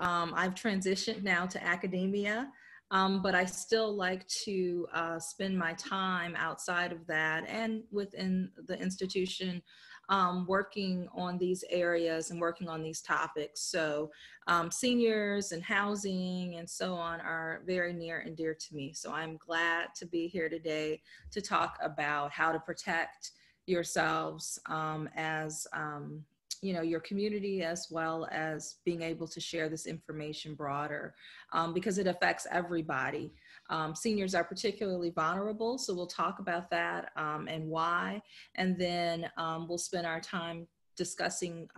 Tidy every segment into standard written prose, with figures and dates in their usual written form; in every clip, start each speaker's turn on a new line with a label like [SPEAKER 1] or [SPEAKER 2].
[SPEAKER 1] I've transitioned now to academia, but I still like to spend my time outside of that and within the institution, working on these areas and working on these topics. So seniors and housing and so on are very near and dear to me. So I'm glad to be here today to talk about how to protect yourselves as your community, as well as being able to share this information broader, because it affects everybody. Seniors are particularly vulnerable, so we'll talk about that and why, and then we'll spend our time discussing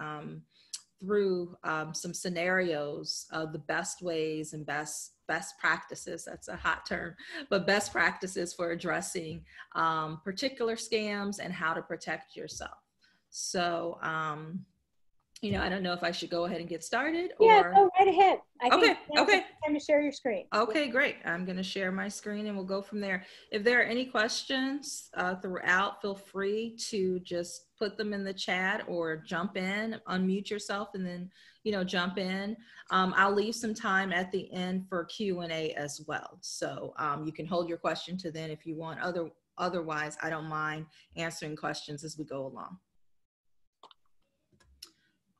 [SPEAKER 1] through some scenarios of the best ways and best practices, that's a hot term, but best practices for addressing particular scams and how to protect yourself. So I don't know if I should go ahead and get started or.
[SPEAKER 2] Yeah, go right ahead. I
[SPEAKER 1] Okay,
[SPEAKER 2] think now's
[SPEAKER 1] okay.
[SPEAKER 2] the time to share your screen.
[SPEAKER 1] Okay, great. I'm going to share my screen and we'll go from there. If there are any questions throughout, feel free to just put them in the chat or jump in, unmute yourself, and then, jump in. I'll leave some time at the end for Q&A as well. So you can hold your question to then if you want. Otherwise, I don't mind answering questions as we go along.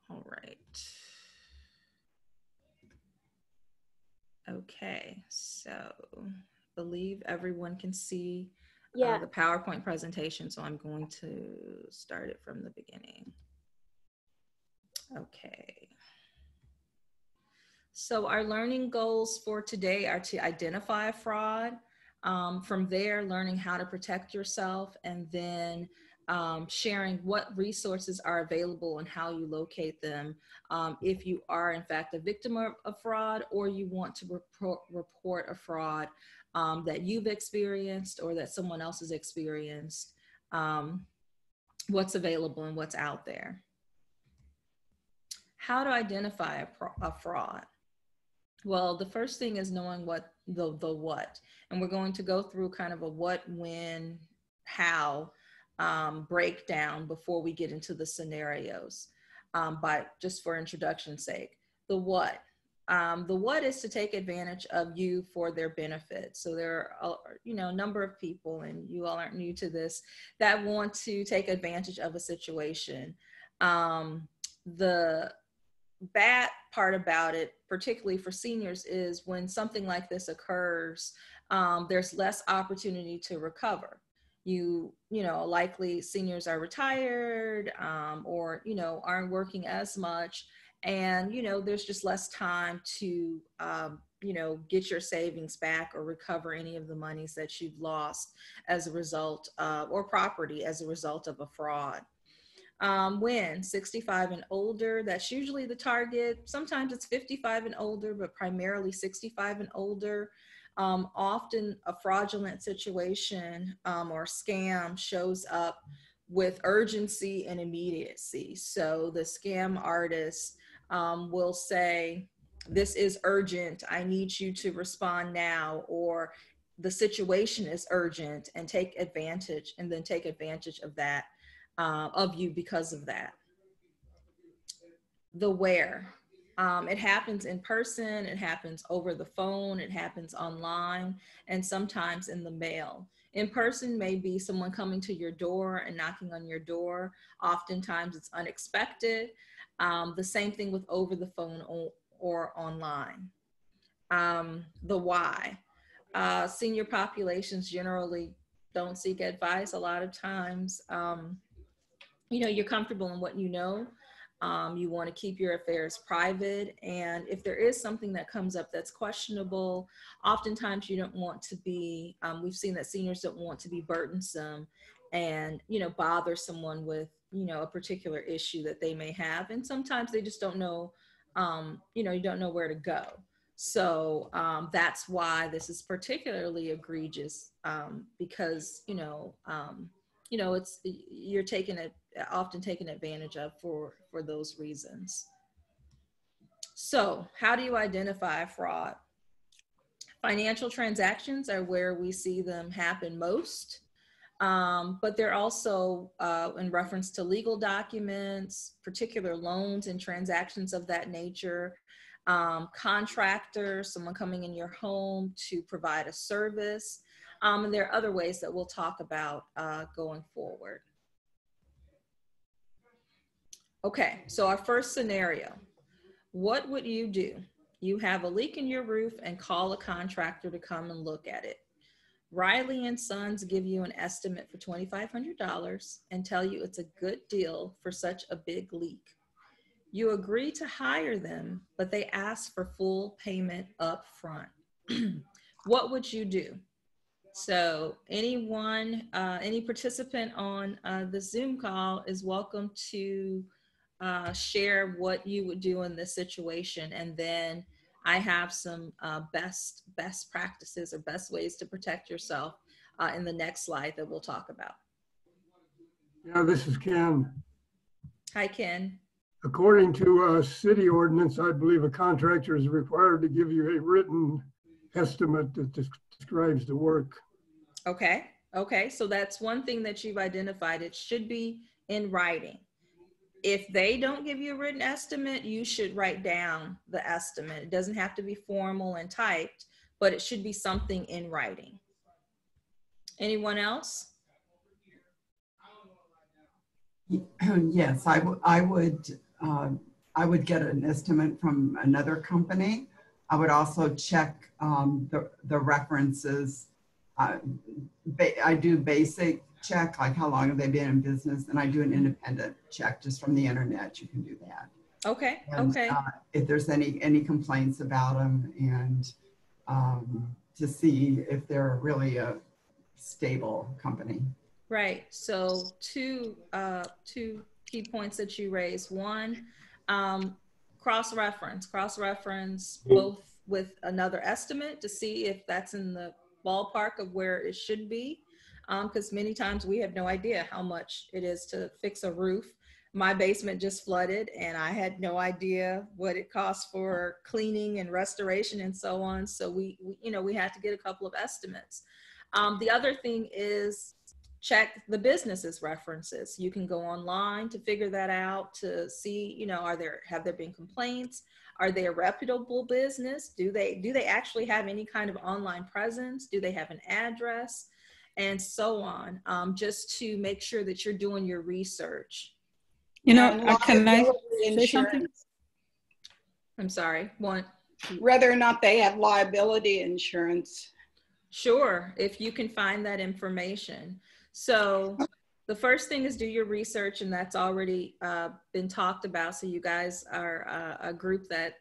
[SPEAKER 1] All right. Okay, so I believe everyone can see the PowerPoint presentation, so I'm going to start it from the beginning. Okay. So our learning goals for today are to identify a fraud, from there learning how to protect yourself, and then sharing what resources are available and how you locate them if you are in fact a victim of fraud, or you want to report a fraud that you've experienced or that someone else has experienced, what's available and what's out there. How to identify a fraud? Well, the first thing is knowing what the what, and we're going to go through kind of a what, when, how breakdown before we get into the scenarios, just for introduction's sake. The what is to take advantage of you for their benefit. So there are a number of people, and you all aren't new to this, that want to take advantage of a situation. The bad part about it, particularly for seniors, is when something like this occurs, there's less opportunity to recover. Likely seniors are retired, or aren't working as much, and there's just less time to get your savings back or recover any of the monies that you've lost as a result of, or property as a result of, a fraud. When 65 and older, that's usually the target. Sometimes it's 55 and older, but primarily 65 and older. Often a fraudulent situation or scam shows up with urgency and immediacy. So the scam artist will say, "This is urgent. I need you to respond now," or "The situation is urgent," and take advantage of that. Of you because of that. The where. It happens in person, it happens over the phone, it happens online, and sometimes in the mail. In person may be someone coming to your door and knocking on your door. Oftentimes it's unexpected. The same thing with over the phone or online. The why. Senior populations generally don't seek advice a lot of times. You're comfortable in what you know. You want to keep your affairs private. And if there is something that comes up that's questionable, oftentimes you don't want to be, we've seen that seniors don't want to be burdensome and, bother someone with, a particular issue that they may have. And sometimes they just don't know, you don't know where to go. So that's why this is particularly egregious, because, you're often taken advantage of for those reasons. So how do you identify fraud? Financial transactions are where we see them happen most, but they're also in reference to legal documents, particular loans and transactions of that nature. contractors, someone coming in your home to provide a service. And there are other ways that we'll talk about going forward. Okay, so our first scenario, what would you do? You have a leak in your roof and call a contractor to come and look at it. Riley and Sons give you an estimate for $2,500 and tell you it's a good deal for such a big leak. You agree to hire them, but they ask for full payment up front. What would you do? So anyone, any participant on the Zoom call is welcome to share what you would do in this situation. And then I have some best practices or best ways to protect yourself in the next slide that we'll talk about.
[SPEAKER 3] Yeah, this is Ken.
[SPEAKER 1] Hi, Ken.
[SPEAKER 3] According to a city ordinance, I believe a contractor is required to give you a written estimate that describes the work.
[SPEAKER 1] Okay. Okay. So that's one thing that you've identified. It should be in writing. If they don't give you a written estimate, you should write down the estimate. It doesn't have to be formal and typed, but it should be something in writing. Anyone else?
[SPEAKER 4] Yes, I would get an estimate from another company. I would also check the references. I do basic check, like how long have they been in business, and I do an independent check just from the internet. You can do that.
[SPEAKER 1] Okay.
[SPEAKER 4] And,
[SPEAKER 1] okay.
[SPEAKER 4] If there's any complaints about them, and to see if they're really a stable company.
[SPEAKER 1] Right. So two key points that you raised. One, cross-reference both with another estimate to see if that's in the ballpark of where it should be. Because many times we have no idea how much it is to fix a roof. My basement just flooded and I had no idea what it costs for cleaning and restoration and so on. So we had to get a couple of estimates. The other thing is check the business's references. You can go online to figure that out, to see, have there been complaints? Are they a reputable business? Do they actually have any kind of online presence? Do they have an address? And so on, just to make sure that you're doing your research.
[SPEAKER 5] Can I say something?
[SPEAKER 1] I'm sorry, what?
[SPEAKER 5] Whether or not they have liability insurance.
[SPEAKER 1] Sure, if you can find that information. So the first thing is do your research, and that's already been talked about. So you guys are a group that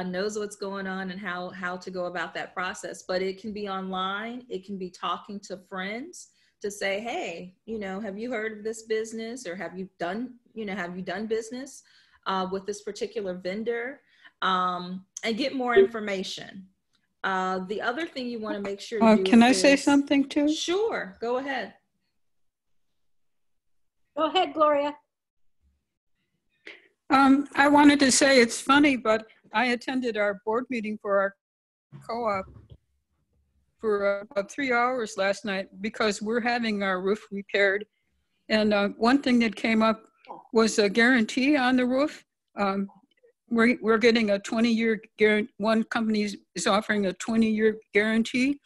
[SPEAKER 1] knows what's going on and how to go about that process. But it can be online. It can be talking to friends to say, hey, have you heard of this business, or have you done business with this particular vendor, and get more information. The other thing you want to make sure to do
[SPEAKER 6] can I say something too?
[SPEAKER 1] Sure, go ahead.
[SPEAKER 2] Go ahead, Gloria.
[SPEAKER 6] I wanted to say it's funny, but I attended our board meeting for our co-op for about 3 hours last night because we're having our roof repaired. And one thing that came up was a guarantee on the roof. We're getting a 20-year guarantee. One company is offering a 20-year guarantee.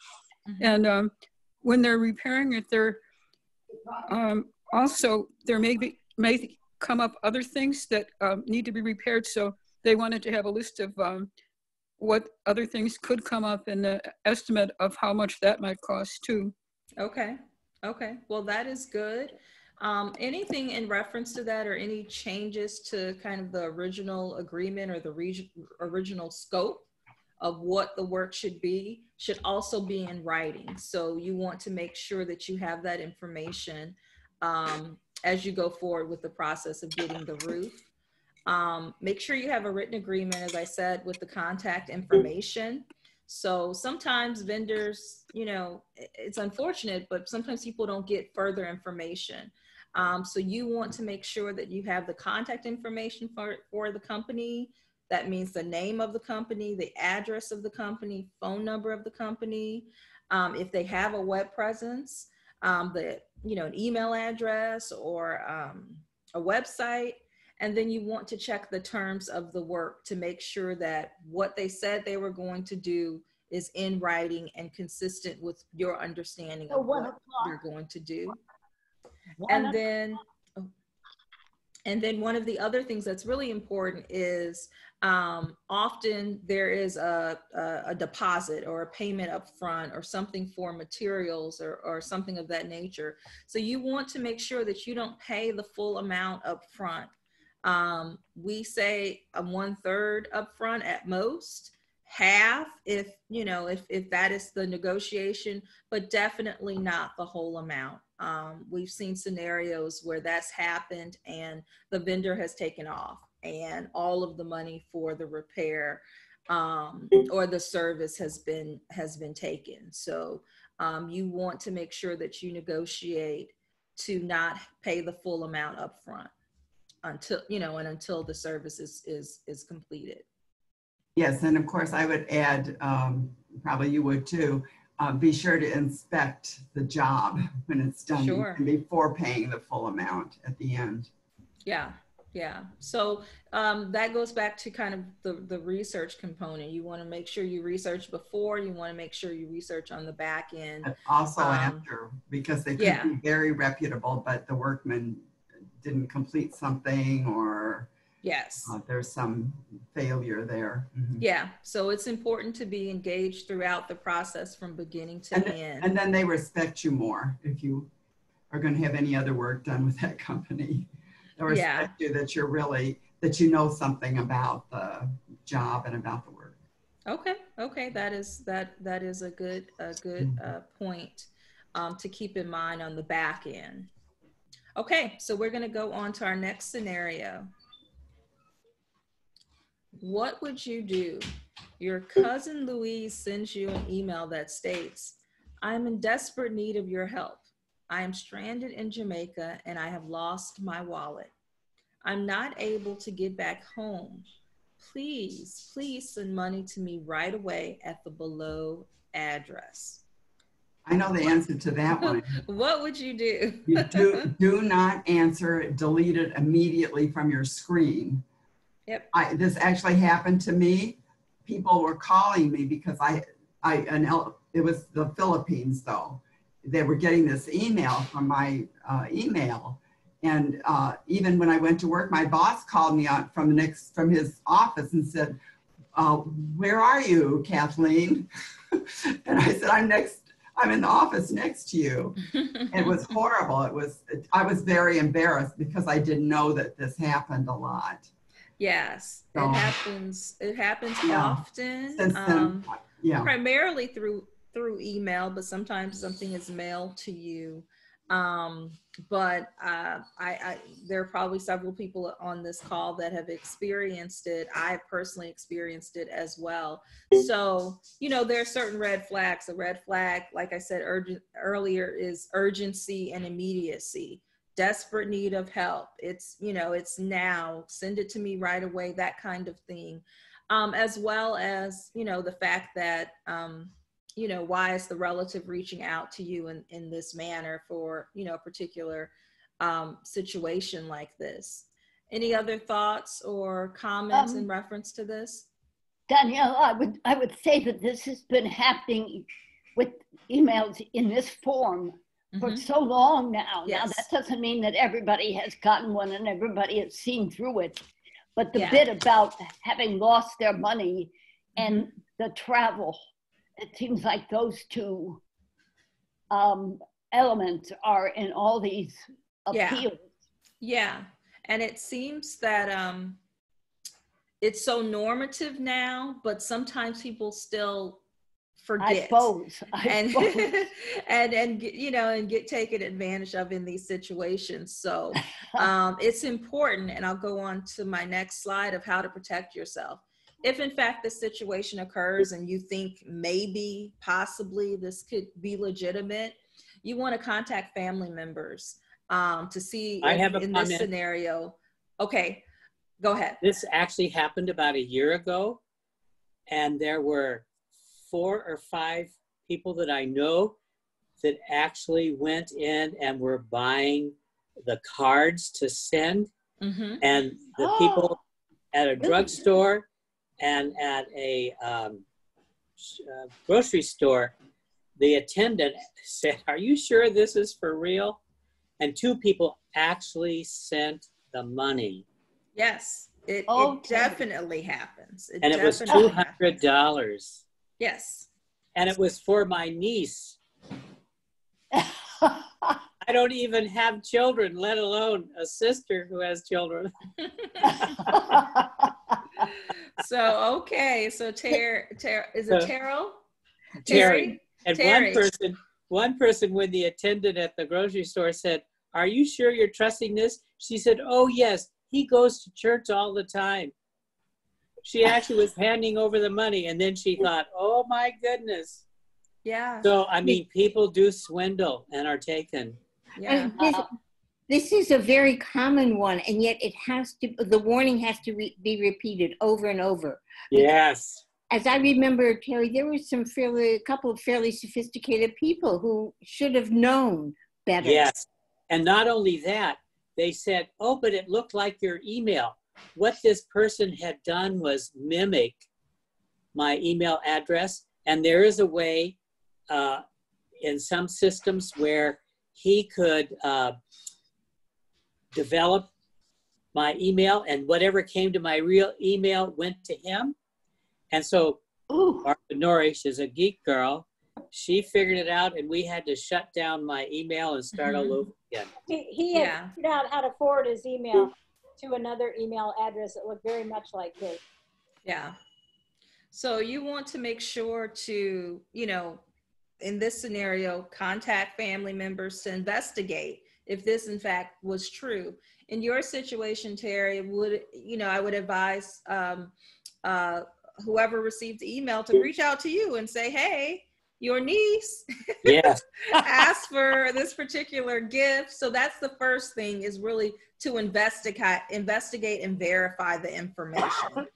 [SPEAKER 6] Mm-hmm. And when they're repairing it, also there may come up other things that need to be repaired. So they wanted to have a list of what other things could come up and the estimate of how much that might cost too.
[SPEAKER 1] Okay. Well, that is good. Anything in reference to that, or any changes to kind of the original agreement or the original scope of what the work should be, should also be in writing. So you want to make sure that you have that information as you go forward with the process of getting the roof. Make sure you have a written agreement, as I said, with the contact information. So sometimes vendors, it's unfortunate, but sometimes people don't get further information. So you want to make sure that you have the contact information for the company. That means the name of the company, the address of the company, phone number of the company. If they have a web presence, an email address or a website. And then you want to check the terms of the work to make sure that what they said they were going to do is in writing and consistent with your understanding of what they're going to do. And then one of the other things that's really important is often there is a deposit or a payment up front or something for materials or something of that nature. So you want to make sure that you don't pay the full amount up front. We say a 1/3 up front at most, half if that is the negotiation, but definitely not the whole amount. We've seen scenarios where that's happened and the vendor has taken off and all of the money for the repair or the service has been taken. So you want to make sure that you negotiate to not pay the full amount up front until the service is completed.
[SPEAKER 4] Yes, and of course I would add, probably you would too, be sure to inspect the job when it's done.
[SPEAKER 1] Sure.
[SPEAKER 4] Before paying the full amount at the end.
[SPEAKER 1] Yeah. So that goes back to kind of the research component. You want to make sure you research before, you want to make sure you research on the back end.
[SPEAKER 4] But also after, because they could be very reputable, but the workman didn't complete something or
[SPEAKER 1] yes,
[SPEAKER 4] there's some failure there. Mm-hmm.
[SPEAKER 1] Yeah, so it's important to be engaged throughout the process from beginning to end.
[SPEAKER 4] And then they respect you more if you are going to have any other work done with that company. They'll respect you that you know something about the job and about the work.
[SPEAKER 1] Okay, that is a good point to keep in mind on the back end. Okay, so we're going to go on to our next scenario. What would you do? Your cousin Louise sends you an email that states, "I am in desperate need of your help. I am stranded in Jamaica and I have lost my wallet. I'm not able to get back home. Please send money to me right away at the below address."
[SPEAKER 4] I know the answer to that one.
[SPEAKER 1] What would you do?
[SPEAKER 4] You do not answer it. Delete it immediately from your screen.
[SPEAKER 1] Yep.
[SPEAKER 4] This actually happened to me. People were calling me because it was the Philippines though. They were getting this email from my email. And even when I went to work, my boss called me out from his office and said, "Where are you, Kathleen?" And I said, I'm in the office next to you. It was horrible. I was very embarrassed because I didn't know that this happened a lot.
[SPEAKER 1] Yes,
[SPEAKER 4] so,
[SPEAKER 1] it happens often.
[SPEAKER 4] Since then,
[SPEAKER 1] primarily through email, but sometimes something is mailed to you. But there are probably several people on this call that have experienced it. I've personally experienced it as well. So, there are certain red flags. A red flag, like I said earlier, is urgency and immediacy. Desperate need of help. It's now, send it to me right away, that kind of thing. As well as, the fact that, why is the relative reaching out to you in this manner for, a particular situation like this? Any other thoughts or comments in reference to this?
[SPEAKER 7] Danielle, I would say that this has been happening with emails in this form for so long now.
[SPEAKER 1] Yes.
[SPEAKER 7] Now, that doesn't mean that everybody has gotten one and everybody has seen through it. But the bit about having lost their money and the travel, it seems like those two elements are in all these appeals.
[SPEAKER 1] Yeah. And it seems that it's so normative now, but sometimes people still forget.
[SPEAKER 7] I suppose.
[SPEAKER 1] and get taken advantage of in these situations. So it's important, and I'll go on to my next slide of how to protect yourself. If in fact this situation occurs and you think maybe, possibly this could be legitimate, you want to contact family members to see in this scenario. Okay, go ahead.
[SPEAKER 8] This actually happened about a year ago, and there were 4 or 5 people that I know that actually went in and were buying the cards to send.
[SPEAKER 1] Mm-hmm.
[SPEAKER 8] And the people at a drugstore and at a grocery store, the attendant said, "Are you sure this is for real?" And 2 people actually sent the money.
[SPEAKER 1] Yes, it definitely happens.
[SPEAKER 8] And it was $200.
[SPEAKER 1] Yes.
[SPEAKER 8] And it was for my niece. I don't even have children, let alone a sister who has children.
[SPEAKER 1] So, okay. So is it Terrell?
[SPEAKER 8] Terry. And
[SPEAKER 1] Terry.
[SPEAKER 8] one person, when the attendant at the grocery store said, "Are you sure you're trusting this?" She said, "Oh yes, he goes to church all the time." She actually was handing over the money, and then she thought, "Oh my goodness."
[SPEAKER 1] Yeah.
[SPEAKER 8] So, I mean, people do swindle and are taken.
[SPEAKER 1] Yeah.
[SPEAKER 9] This is a very common one, and yet the warning has to be repeated over and over.
[SPEAKER 8] Yes.
[SPEAKER 9] As I remember, Terry, there were a couple of fairly sophisticated people who should have known better.
[SPEAKER 8] Yes. And not only that, they said, "Oh, but it looked like your email." What this person had done was mimic my email address. And there is a way in some systems where he could develop my email, and whatever came to my real email went to him. And so Martha Norrish is a geek girl. She figured it out, and we had to shut down my email and start all over again.
[SPEAKER 2] He had figured out how to forward his email to another email address that looked very much like his.
[SPEAKER 1] Yeah. So you want to make sure to, in this scenario, contact family members to investigate if this in fact was true. In your situation, Terry, I would advise whoever received the email to reach out to you and say, "Hey, your niece asked for this particular gift." So that's the first thing, is really to investigate and verify the information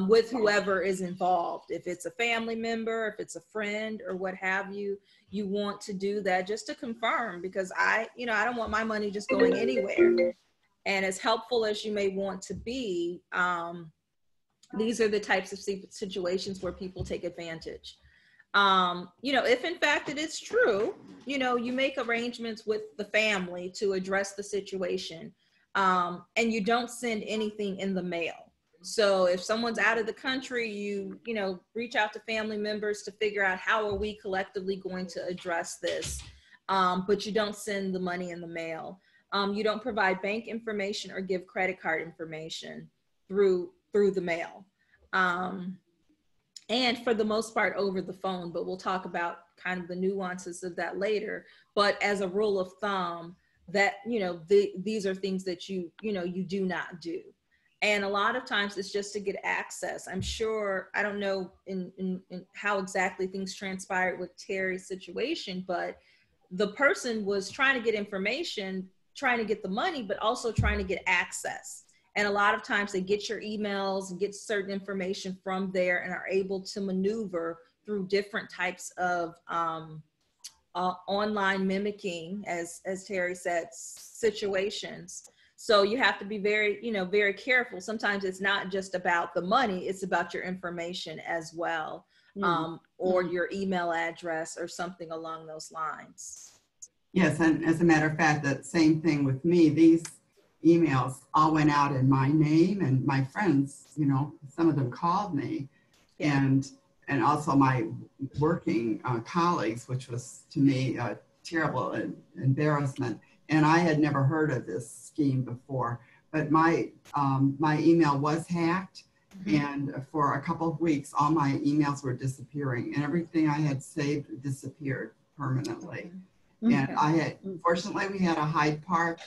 [SPEAKER 1] with whoever is involved. If it's a family member, if it's a friend or what have you, you want to do that just to confirm, because I don't want my money just going anywhere. And as helpful as you may want to be, these are the types of situations where people take advantage. If in fact it is true, you make arrangements with the family to address the situation, and you don't send anything in the mail. So if someone's out of the country, you reach out to family members to figure out how are we collectively going to address this, but you don't send the money in the mail. You don't provide bank information or give credit card information through the mail. And for the most part over the phone, but we'll talk about kind of the nuances of that later. But as a rule of thumb, that, these are things that you do not do. And a lot of times it's just to get access. I'm sure, I don't know in how exactly things transpired with Terry's situation, but the person was trying to get information, trying to get the money, but also trying to get access. And a lot of times they get your emails and get certain information from there and are able to maneuver through different types of online mimicking, as Terry said, situations. So you have to be very, very careful. Sometimes it's not just about the money, it's about your information as well, or your email address or something along those lines.
[SPEAKER 4] Yes, and as a matter of fact, that same thing with me. These emails all went out in my name, and my friends, some of them called me, and also my working colleagues, which was to me a terrible embarrassment. And I had never heard of this scheme before, but my email was hacked, and for a couple of weeks, all my emails were disappearing, and everything I had saved disappeared permanently. And fortunately, we had a Hyde Park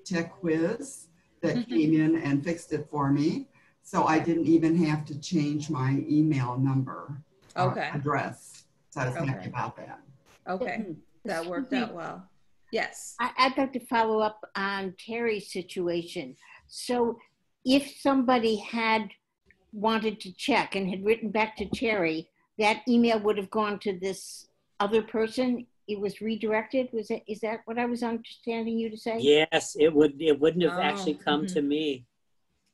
[SPEAKER 4] tech whiz that came in and fixed it for me. So I didn't even have to change my email number address. So I was happy about that.
[SPEAKER 1] Okay, that worked out well. Yes.
[SPEAKER 9] I'd like to follow up on Terry's situation. So if somebody had wanted to check and had written back to Terry, that email would have gone to this other person it was redirected? Is that what I was understanding you to say?
[SPEAKER 8] Yes, it wouldn't have actually come
[SPEAKER 1] Mm-hmm.
[SPEAKER 8] to me.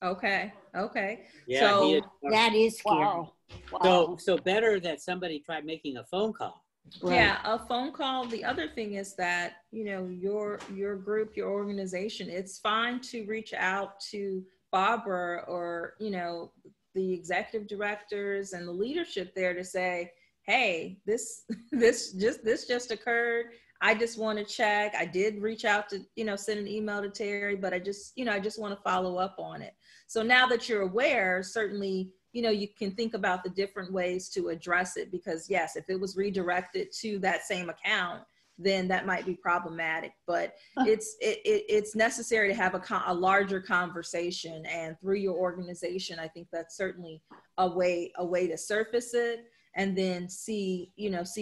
[SPEAKER 1] Okay. Okay.
[SPEAKER 8] Yeah,
[SPEAKER 1] So
[SPEAKER 9] that is scary.
[SPEAKER 7] Wow. Wow.
[SPEAKER 8] So better that somebody tried making a phone call.
[SPEAKER 9] Right.
[SPEAKER 1] yeah, a phone call. The other thing is that, you know, your group, your organization, it's fine to reach out to Barbara or, you know, the executive directors and the leadership there to say, hey, this just occurred. I just want to check. I did reach out to, you know, send an email to Terry, but I just want to follow up on it. So now that you're aware, certainly, you know, you can think about the different ways to address it, because yes, if it was redirected to that same account, then that might be problematic, but it's necessary to have a larger conversation, and through your organization, I think that's certainly a way to surface it and then see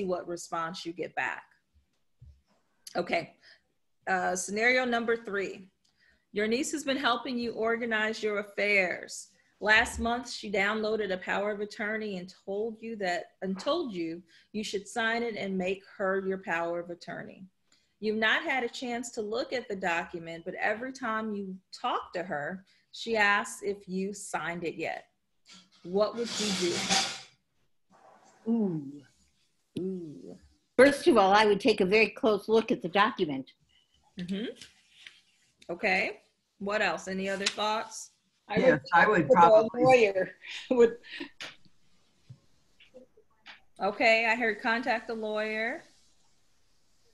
[SPEAKER 1] what response you get back. Okay. Scenario number 3. Your niece has been helping you organize your affairs. Last month, she downloaded a power of attorney and told you you should sign it and make her your power of attorney. You've not had a chance to look at the document, but every time you talk to her, she asks if you signed it yet. What would you do?
[SPEAKER 9] Ooh. First of all, I would take a very close look at the document.
[SPEAKER 1] Mm-hmm. Okay. What else? Any other thoughts?
[SPEAKER 4] Yes, I would probably.
[SPEAKER 5] Lawyer would.
[SPEAKER 1] Okay, I heard contact the lawyer.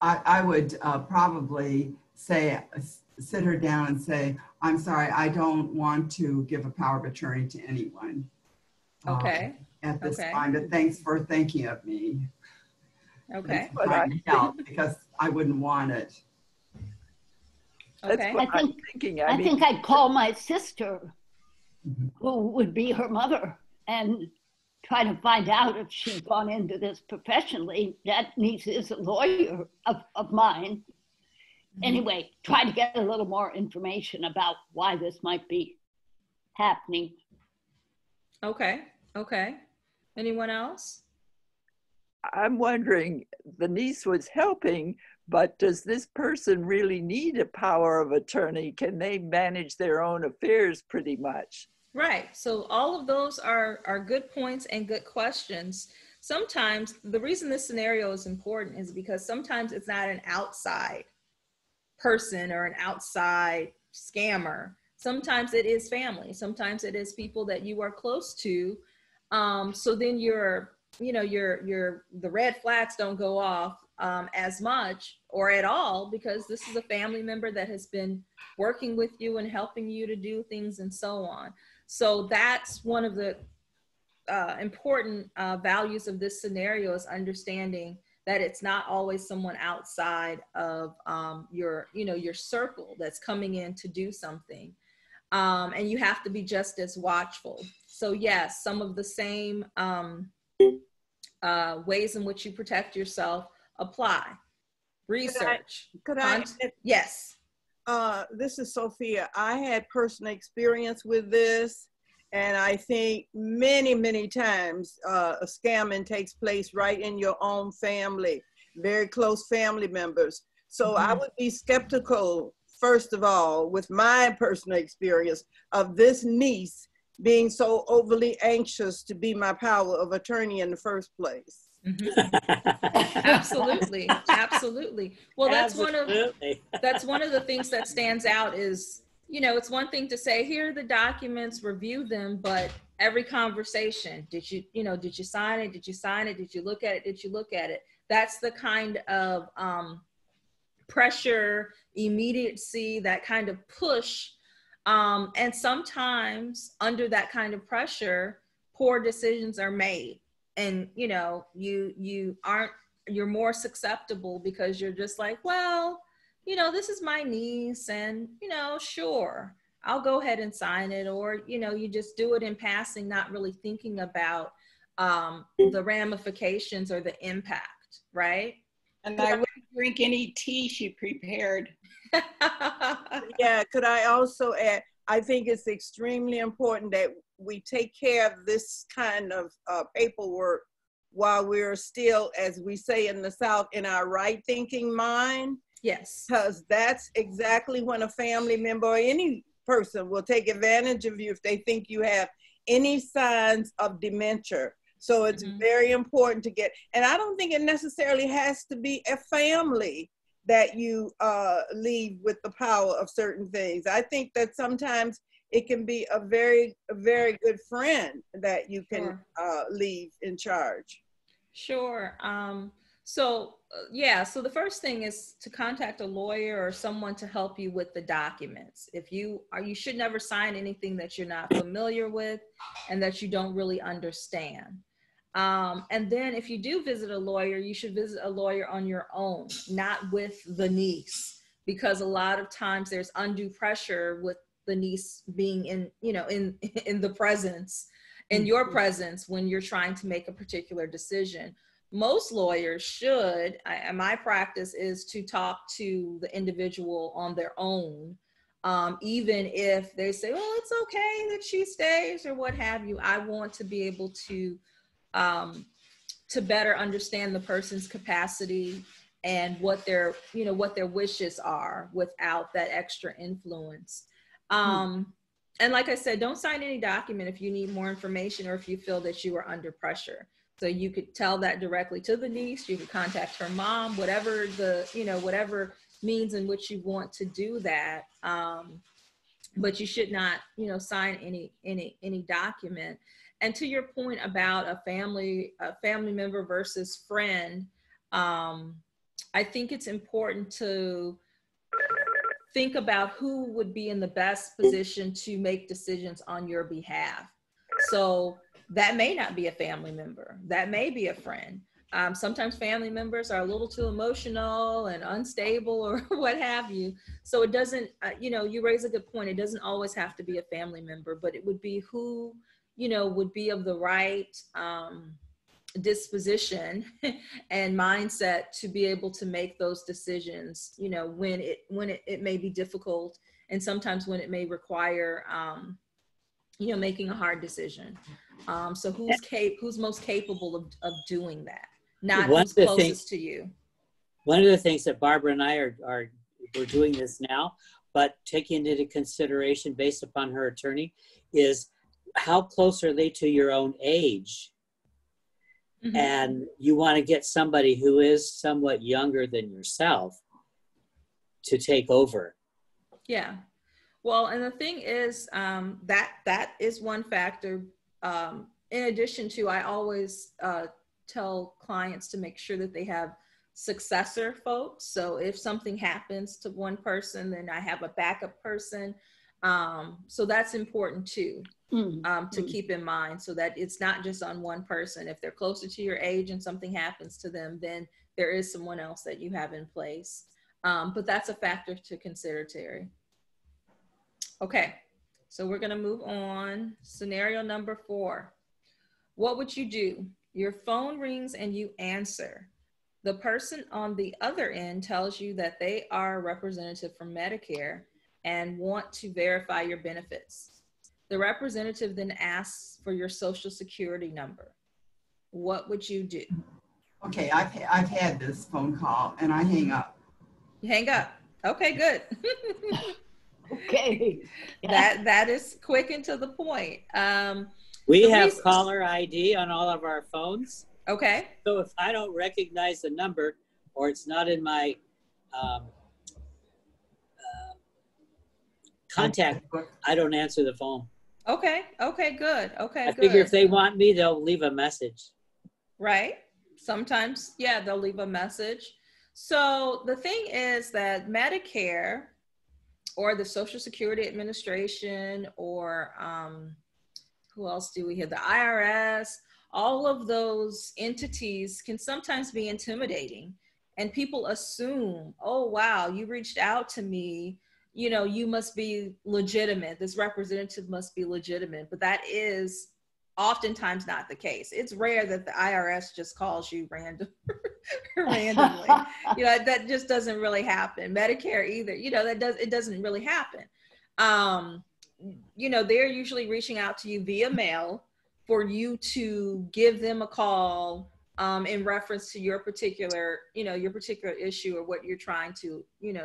[SPEAKER 4] I would probably say, sit her down and say, I'm sorry, I don't want to give a power of attorney to anyone.
[SPEAKER 1] Okay.
[SPEAKER 4] At this time, but thanks for thinking of me.
[SPEAKER 1] Okay.
[SPEAKER 4] Thanks for trying to help, because I wouldn't want it.
[SPEAKER 1] Okay.
[SPEAKER 7] I think I'd call my sister, who would be her mother, and try to find out if she's gone into this professionally. That niece is a lawyer of mine. Anyway, try to get a little more information about why this might be happening.
[SPEAKER 1] Okay. Okay. Anyone else?
[SPEAKER 10] I'm wondering, the niece was helping, but does this person really need a power of attorney? Can they manage their own affairs pretty much?
[SPEAKER 1] Right. So all of those are good points and good questions. Sometimes the reason this scenario is important is because sometimes it's not an outside person or an outside scammer. Sometimes it is family. Sometimes it is people that you are close to. So then the red flags don't go off as much or at all, because this is a family member that has been working with you and helping you to do things and so on. So that's one of the important values of this scenario, is understanding that it's not always someone outside of your circle that's coming in to do something. And you have to be just as watchful. So yes, some of the same ways in which you protect yourself apply. Research.
[SPEAKER 11] Could I
[SPEAKER 1] yes.
[SPEAKER 11] This is Sophia. I had personal experience with this, and I think many times a scamming takes place right in your own family, very close family members. So I would be skeptical, first of all, with my personal experience, of this niece being so overly anxious to be my power of attorney in the first place.
[SPEAKER 1] Absolutely. Well, that's one of the things that stands out is, it's one thing to say, here are the documents, review them, but every conversation, did you sign it? Did you sign it? Did you look at it? Did you look at it? That's the kind of pressure, immediacy, that kind of push. And sometimes under that kind of pressure, poor decisions are made. And, you're more susceptible because you're just like, well, this is my niece and, sure, I'll go ahead and sign it. Or, you just do it in passing, not really thinking about the ramifications or the impact, right?
[SPEAKER 5] And I wouldn't drink any tea she prepared.
[SPEAKER 11] Yeah, could I also add, I think it's extremely important that we take care of this kind of paperwork while we're still, as we say in the South, in our right thinking mind.
[SPEAKER 1] Yes.
[SPEAKER 11] Because that's exactly when a family member or any person will take advantage of you if they think you have any signs of dementia. So it's very important to get, and I don't think it necessarily has to be a family that you leave with the power of certain things. I think that sometimes it can be a very good friend that you can leave in charge.
[SPEAKER 1] Sure. So the first thing is to contact a lawyer or someone to help you with the documents. If you should never sign anything that you're not familiar with and that you don't really understand. And then if you do visit a lawyer, you should visit a lawyer on your own, not with the niece, because a lot of times there's undue pressure with the niece being in the presence, in your presence when you're trying to make a particular decision. Most lawyers should, my practice is to talk to the individual on their own, even if they say, well, it's okay that she stays or what have you. I want to be able to better understand the person's capacity and what their wishes are without that extra influence. And like I said, don't sign any document if you need more information or if you feel that you are under pressure. So you could tell that directly to the niece, you could contact her mom, whatever whatever means in which you want to do that. But you should not, sign any document. And to your point about a family member versus friend, I think it's important to think about who would be in the best position to make decisions on your behalf. So that may not be a family member, that may be a friend. Sometimes family members are a little too emotional and unstable or what have you. So it doesn't, you raise a good point. It doesn't always have to be a family member, but it would be who, would be of the right disposition and mindset to be able to make those decisions, when it may be difficult, and sometimes when it may require, making a hard decision. So who's most capable of doing that? Not who's closest to you.
[SPEAKER 8] One of the things that Barbara and I we're doing this now, but taking into consideration based upon her attorney, is how close are they to your own age? Mm-hmm. And you want to get somebody who is somewhat younger than yourself to take over.
[SPEAKER 1] Yeah. Well, and the thing is, that is one factor. In addition to, I always tell clients to make sure that they have successor folks. So if something happens to one person, then I have a backup person. So that's important too, to keep in mind, so that it's not just on one person. If they're closer to your age and something happens to them, then there is someone else that you have in place. But that's a factor to consider, Terry. Okay, so we're gonna move on. Scenario number 4. What would you do? Your phone rings and you answer. The person on the other end tells you that they are a representative from Medicare and want to verify your benefits. The representative then asks for your social security number. What would you do?
[SPEAKER 4] Okay, I've had this phone call and I hang up.
[SPEAKER 1] You hang up. Okay, good.
[SPEAKER 7] Okay.
[SPEAKER 1] That is quick and to the point.
[SPEAKER 8] We have caller ID on all of our phones.
[SPEAKER 1] Okay.
[SPEAKER 8] So if I don't recognize the number or it's not in my contact book, I don't answer the phone.
[SPEAKER 1] Okay. Okay, good. Okay,
[SPEAKER 8] I figure if they want me, they'll leave a message.
[SPEAKER 1] Right. Sometimes, yeah, they'll leave a message. So the thing is that Medicare or the Social Security Administration or who else do we have? The IRS, all of those entities can sometimes be intimidating. And people assume, oh, wow, you reached out to me, you must be legitimate. This representative must be legitimate. But that is oftentimes not the case. It's rare that the IRS just calls you randomly. That just doesn't really happen. Medicare either, it doesn't really happen. They're usually reaching out to you via mail for you to give them a call, in reference to your particular, your particular issue or what you're trying to,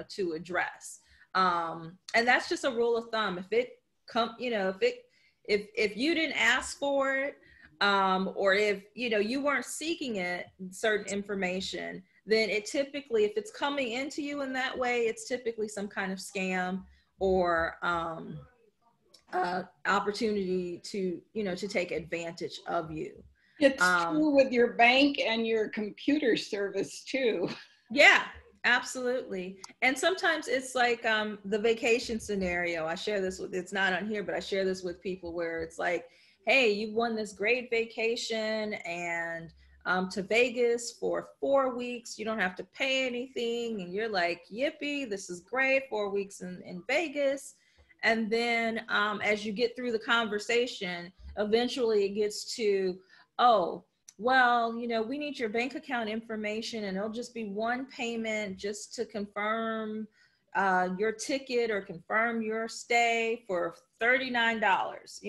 [SPEAKER 1] to address. And that's just a rule of thumb. If it come, if you didn't ask for it, or if, you weren't seeking it, certain information, then it typically, if it's coming into you in that way, it's typically some kind of scam or opportunity to, to take advantage of you.
[SPEAKER 5] It's true with your bank and your computer service too.
[SPEAKER 1] Yeah, absolutely. And sometimes it's like the vacation scenario. I share this with, it's not on here, but I share this with people where it's like, hey, you won this great vacation and to Vegas for 4 weeks. You don't have to pay anything. And you're like, yippee, this is great, 4 weeks in Vegas. And then as you get through the conversation, eventually it gets to, oh, well, we need your bank account information and it'll just be one payment just to confirm your ticket or confirm your stay for $39,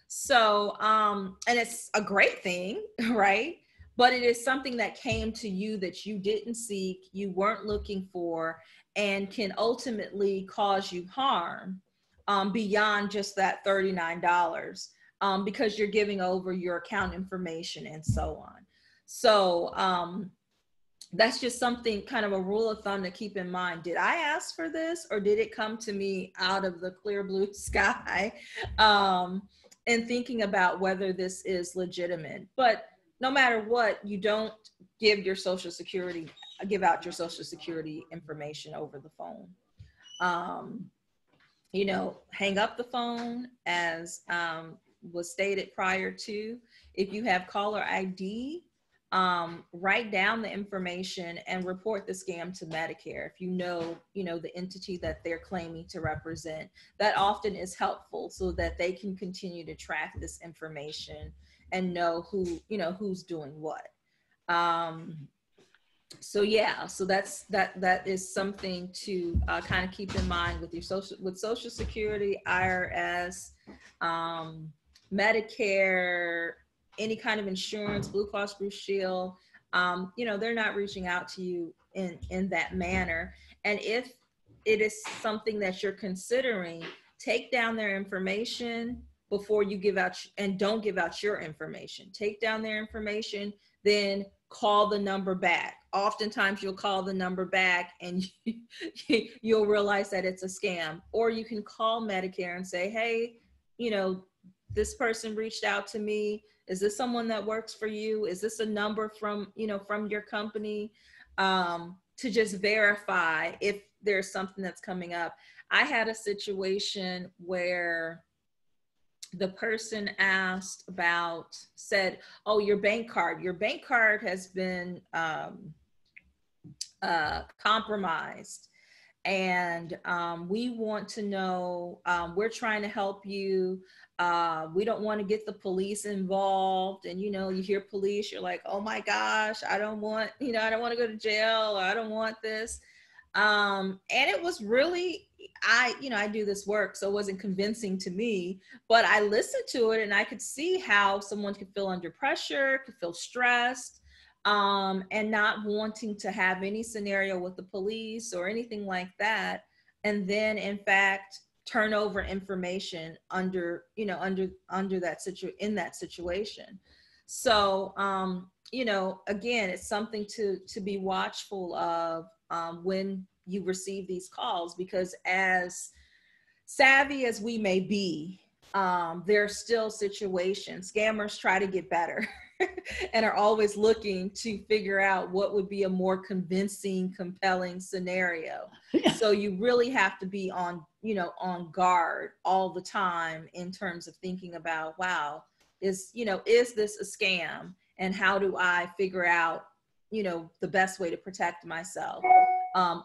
[SPEAKER 1] So, and it's a great thing, right? But it is something that came to you that you didn't seek, you weren't looking for, and can ultimately cause you harm beyond just that $39. Because you're giving over your account information and so on. So that's just something, kind of a rule of thumb to keep in mind. Did I ask for this or did it come to me out of the clear blue sky? And thinking about whether this is legitimate. But no matter what, you don't give out your social security information over the phone. Hang up the phone, as was stated prior to. If you have caller ID, write down the information and report the scam to Medicare. If you know the entity that they're claiming to represent, that often is helpful so that they can continue to track this information and know who's doing what. So that is something to kind of keep in mind with Social Security, IRS, Medicare, any kind of insurance, Blue Cross Blue Shield. They're not reaching out to you in that manner. And if it is something that you're considering, take down their information before you give out, and don't give out your information. Take down their information, then call the number back. Oftentimes you'll call the number back and you'll realize that it's a scam. Or you can call Medicare and say, hey, this person reached out to me. Is this someone that works for you? Is this a number from your company? To just verify if there's something that's coming up. I had a situation where the person said, oh, your bank card has been compromised. And we want to know, we're trying to help you. We don't want to get the police involved. And, you hear police, you're like, oh my gosh, I don't want to go to jail, or I don't want this. And it was really, I do this work, so it wasn't convincing to me, but I listened to it and I could see how someone could feel under pressure, could feel stressed, and not wanting to have any scenario with the police or anything like that. And then in fact, turn over information in that situation. So, again, it's something to be watchful of when you receive these calls, because as savvy as we may be, there are still situations. Scammers try to get better and are always looking to figure out what would be a more convincing, compelling scenario. So you really have to be on guard all the time in terms of thinking about, wow, is this a scam? And how do I figure out, the best way to protect myself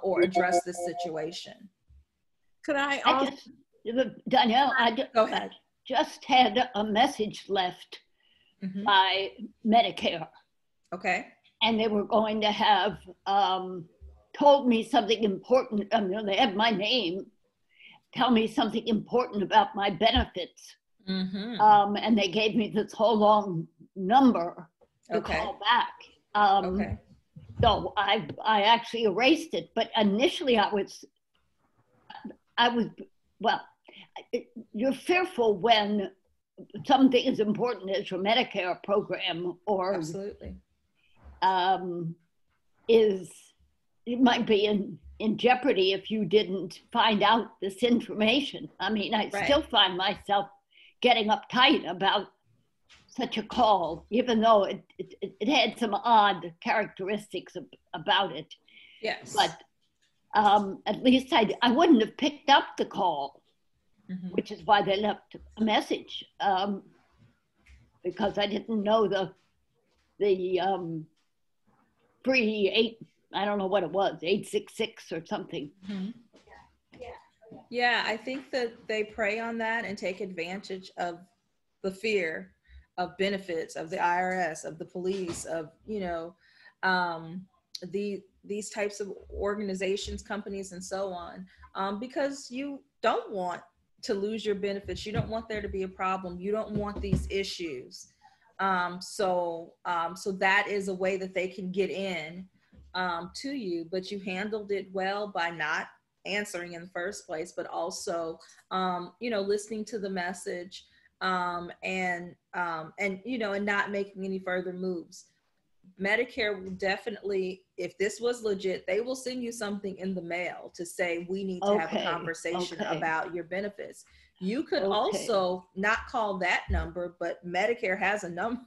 [SPEAKER 1] or address this situation?
[SPEAKER 11] Could
[SPEAKER 7] Danielle,
[SPEAKER 1] Go ahead.
[SPEAKER 7] Just had a message left by Medicare.
[SPEAKER 1] Okay.
[SPEAKER 7] And they were going to have told me something important. They have my name, tell me something important about my benefits. And they gave me this whole long number to call back.
[SPEAKER 1] Okay.
[SPEAKER 7] So I actually erased it, but initially I was, well, you're fearful when something as important as your Medicare program or
[SPEAKER 1] Absolutely.
[SPEAKER 7] It might be in jeopardy if you didn't find out this information. I mean, I
[SPEAKER 1] Right.
[SPEAKER 7] still find myself getting uptight about such a call, even though it had some odd characteristics about it.
[SPEAKER 1] Yes.
[SPEAKER 7] But at least I wouldn't have picked up the call, which is why they left a message, because I didn't know the free I don't know what it was, 866 or something.
[SPEAKER 1] Yeah, I think that they prey on that and take advantage of the fear of benefits of the IRS, of the police, of, you know, these types of organizations, companies, and so on, because you don't want to lose your benefits. You don't want there to be a problem. You don't want these issues. So that is a way that they can get in to you, but you handled it well by not answering in the first place, but also, you know, listening to the message, and you know, and not making any further moves. Medicare will definitely, if this was legit, they will send you something in the mail to say, we need to have a conversation about your benefits. You could also not call that number, but Medicare has a number.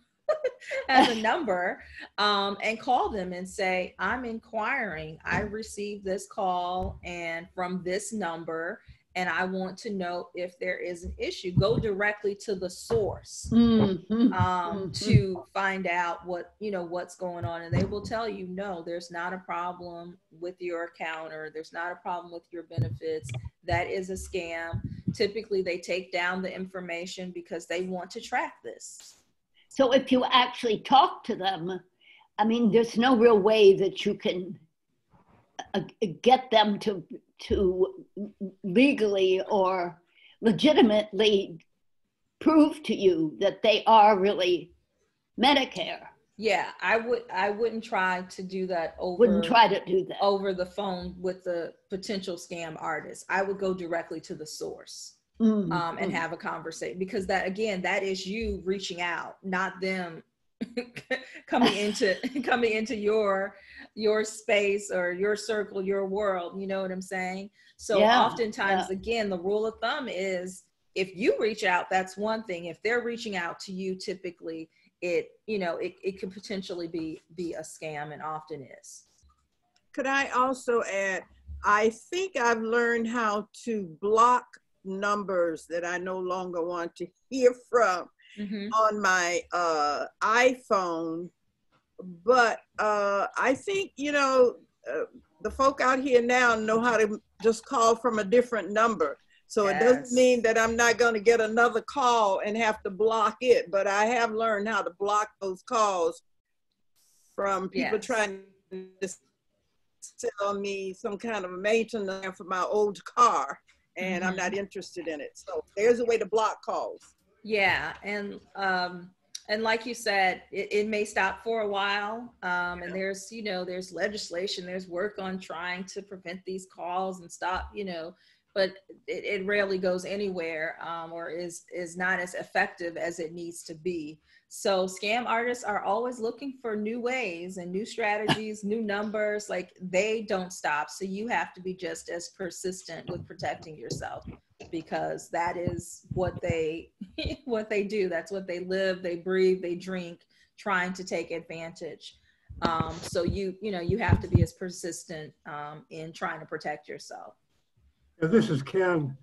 [SPEAKER 1] As a number, and call them and say, I'm inquiring, I received this call and from this number, and I want to know if there is an issue. Go directly to the source to find out what, you know, what's going on, and they will tell you, no, there's not a problem with your account, or there's not a problem with your benefits. That is a scam. Typically they take down the information because they want to track this.
[SPEAKER 7] So if you actually talk to them, I mean, there's no real way that you can get them to legally or legitimately prove to you that they are really Medicare.
[SPEAKER 1] Yeah, I wouldn't try to do that over the phone with the potential scam artist. I would go directly to the source. And have a conversation, because that, again, that is you reaching out, not them coming into your space or your circle, your world. You know what I'm saying? So oftentimes, again, the rule of thumb is, if you reach out, that's one thing. If they're reaching out to you, typically it could potentially be a scam, and often is.
[SPEAKER 11] Could I also add, I think I've learned how to block numbers that I no longer want to hear from on my iPhone. But I think, you know, the folk out here now know how to just call from a different number. So it doesn't mean that I'm not going to get another call and have to block it, but I have learned how to block those calls from people trying to sell me some kind of maintenance for my old car. And I'm not interested in it. So there's a way to block calls.
[SPEAKER 1] Yeah, and like you said, it may stop for a while. And there's, you know, there's legislation, there's work on trying to prevent these calls and stop, you know, but it rarely goes anywhere, or is not as effective as it needs to be. So scam artists are always looking for new ways and new strategies, new numbers. Like, they don't stop. So you have to be just as persistent with protecting yourself, because that is what they do. That's what they live, they breathe, they drink, trying to take advantage. So you have to be as persistent in trying to protect yourself.
[SPEAKER 3] This is Ken.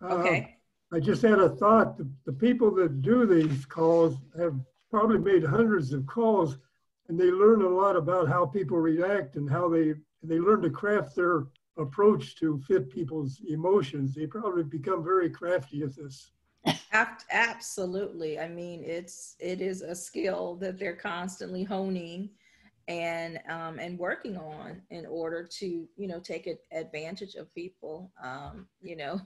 [SPEAKER 1] Okay.
[SPEAKER 3] I just had a thought. The people that do these calls have probably made hundreds of calls, and they learn a lot about how people react and how they learn to craft their approach to fit people's emotions. They probably become very crafty at this.
[SPEAKER 1] Absolutely. I mean, it is a skill that they're constantly honing and working on in order to, you know, take advantage of people, you know,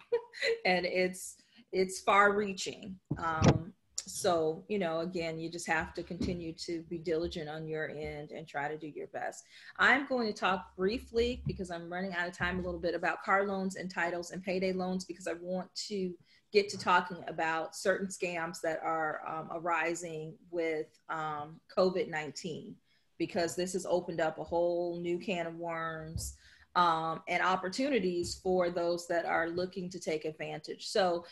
[SPEAKER 1] and it's far reaching. So, again, you just have to continue to be diligent on your end and try to do your best. I'm going to talk briefly, because I'm running out of time, a little bit about car loans and titles and payday loans, because I want to get to talking about certain scams that are arising with COVID-19, because this has opened up a whole new can of worms and opportunities for those that are looking to take advantage. So,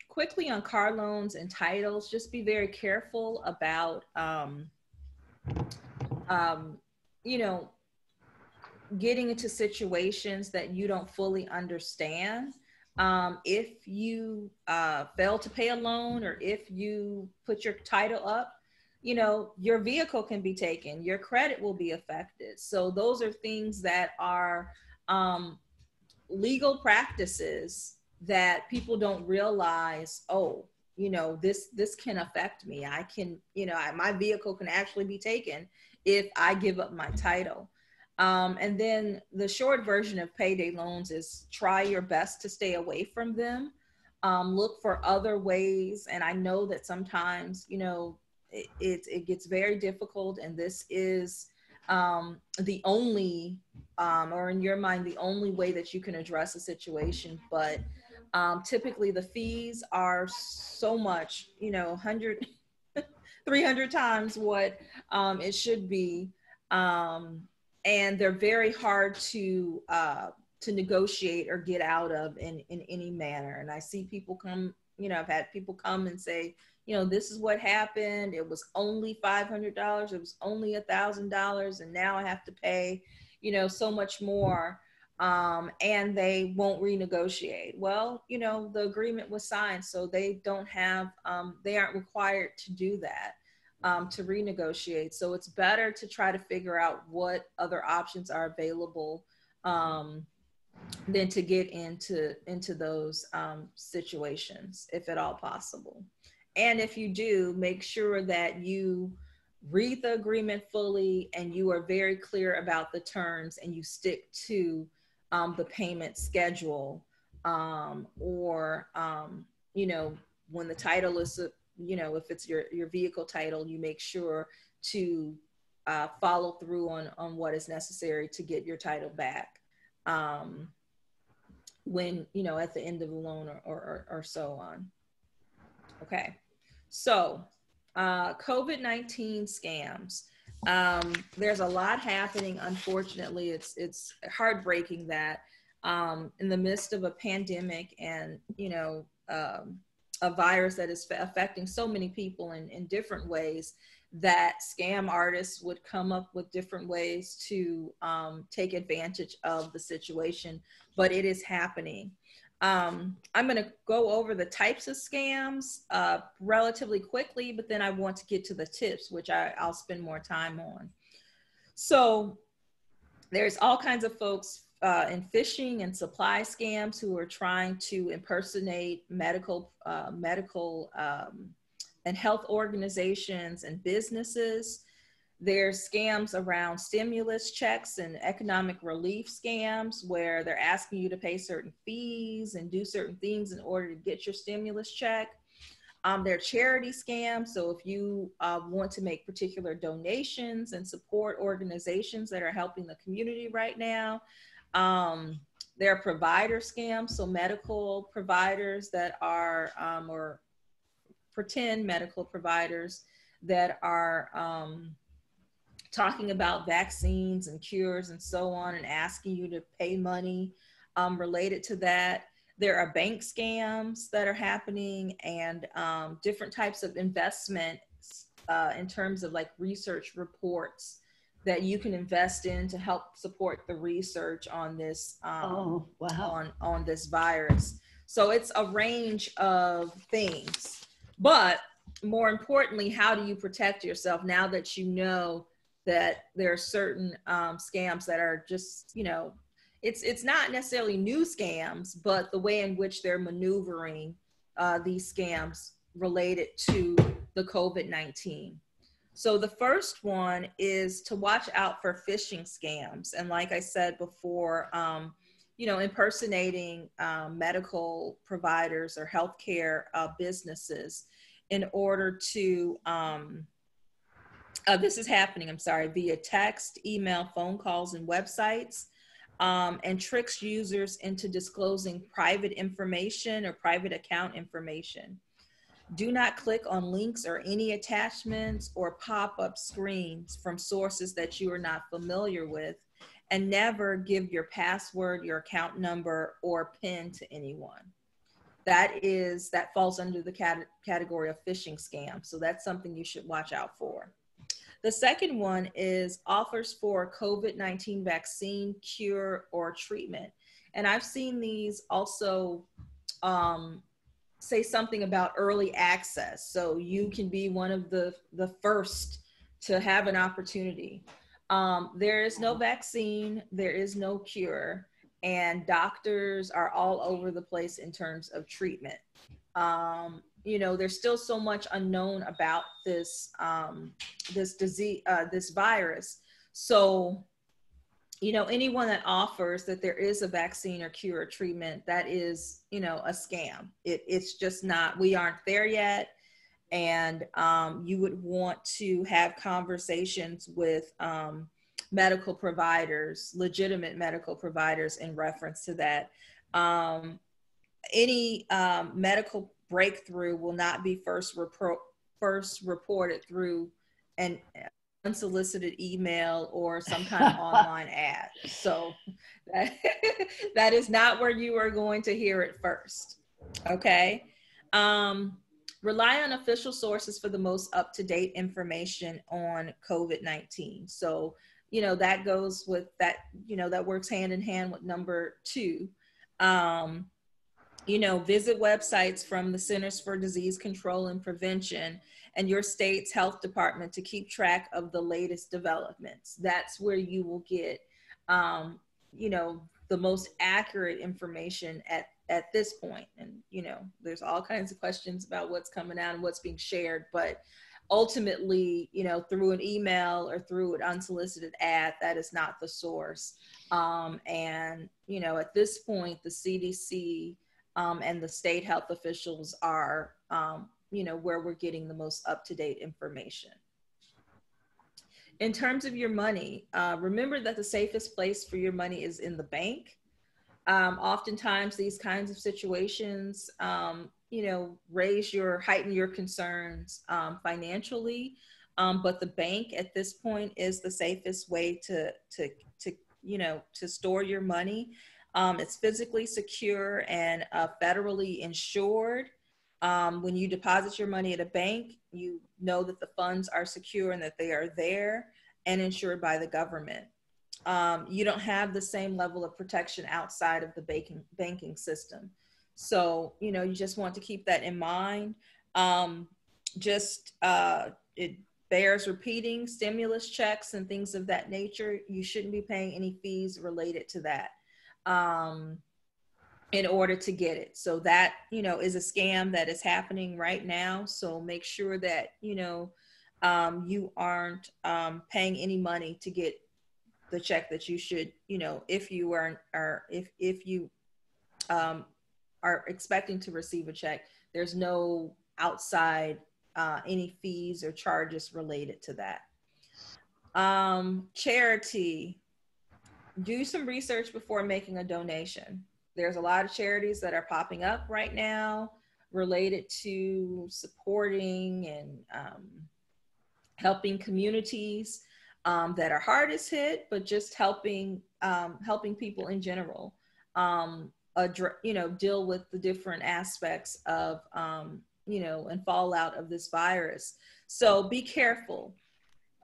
[SPEAKER 1] quickly on car loans and titles, just be very careful about, getting into situations that you don't fully understand. If you fail to pay a loan, or if you put your title up, your vehicle can be taken, your credit will be affected. So those are things that are legal practices that people don't realize. Oh, this can affect me. I can, my vehicle can actually be taken if I give up my title. And then the short version of payday loans is try your best to stay away from them. Look for other ways. And I know that sometimes, it gets very difficult, and this is the only, or in your mind, the only way that you can address a situation. But typically the fees are so much, 100, 300 times what it should be. And they're very hard to negotiate or get out of in any manner. And I see people come, I've had people come and say, this is what happened. It was only $500. It was only $1,000. And now I have to pay, so much more. And they won't renegotiate. Well, the agreement was signed, so they don't have, they aren't required to do that, to renegotiate. So it's better to try to figure out what other options are available, than to get into those situations, if at all possible. And if you do, make sure that you read the agreement fully and you are very clear about the terms, and you stick to the payment schedule, or when the title is, if it's your vehicle title, you make sure to follow through on what is necessary to get your title back, when, at the end of the loan, or so on. Okay, so COVID-19 scams. There's a lot happening. Unfortunately, it's heartbreaking that in the midst of a pandemic and, a virus that is affecting so many people in different ways, that scam artists would come up with different ways to take advantage of the situation. But it is happening. I'm going to go over the types of scams relatively quickly, but then I want to get to the tips, which I'll spend more time on. So there's all kinds of folks in phishing and supply scams who are trying to impersonate medical and health organizations and businesses. There's scams around stimulus checks and economic relief scams, where they're asking you to pay certain fees and do certain things in order to get your stimulus check. There are charity scams. So if you want to make particular donations and support organizations that are helping the community right now. There are provider scams. So medical providers that are, or pretend medical providers that are, talking about vaccines and cures and so on, and asking you to pay money related to that. There are bank scams that are happening, and different types of investments in terms of like research reports that you can invest in to help support the research on this, on this virus. So it's a range of things, but more importantly, how do you protect yourself now that you know that there are certain scams that are just, it's not necessarily new scams, but the way in which they're maneuvering these scams related to the COVID-19. So the first one is to watch out for phishing scams. And like I said before, impersonating medical providers or healthcare businesses in order to, this is happening, I'm sorry, via text, email, phone calls, and websites, and tricks users into disclosing private information or private account information. Do not click on links or any attachments or pop-up screens from sources that you are not familiar with, and never give your password, your account number, or PIN to anyone. That falls under the category of phishing scam. So that's something you should watch out for. The second one is offers for COVID-19 vaccine, cure, or treatment. And I've seen these also say something about early access. So you can be one of the first to have an opportunity. There is no vaccine, there is no cure, and doctors are all over the place in terms of treatment. You know, there's still so much unknown about this, this disease, this virus. So, you know, anyone that offers that there is a vaccine or cure or treatment, that is, you know, a scam. It's just not, we aren't there yet. And you would want to have conversations with medical providers, legitimate medical providers in reference to that. Any medical breakthrough will not be first reported through an unsolicited email or some kind of online ad. So that is not where you are going to hear it first. Okay. Rely on official sources for the most up-to-date information on COVID-19. So, you know, that goes with that, you know, that works hand in hand with number 2. You know, visit websites from the Centers for Disease Control and Prevention and your state's health department to keep track of the latest developments. That's where you will get, you know, the most accurate information at this point. And, you know, there's all kinds of questions about what's coming out and what's being shared, but ultimately, you know, through an email or through an unsolicited ad, that is not the source. And, you know, at this point, the CDC and the state health officials are, you know, where we're getting the most up-to-date information. In terms of your money, remember that the safest place for your money is in the bank. Oftentimes these kinds of situations, you know, heighten your concerns financially, but the bank at this point is the safest way to you know, to store your money. It's physically secure and federally insured. When you deposit your money at a bank, you know that the funds are secure and that they are there and insured by the government. You don't have the same level of protection outside of the banking system. So, you know, you just want to keep that in mind. It bears repeating, stimulus checks and things of that nature, you shouldn't be paying any fees related to that in order to get it. So that, you know, is a scam that is happening right now. So make sure that, you know, you aren't paying any money to get the check that you should, you know, if you if you are expecting to receive a check, there's no outside any fees or charges related to that. Charity, do some research before making a donation. There's a lot of charities that are popping up right now related to supporting and helping communities that are hardest hit, but just helping people in general, you know, deal with the different aspects of, you know, and fallout of this virus. So be careful.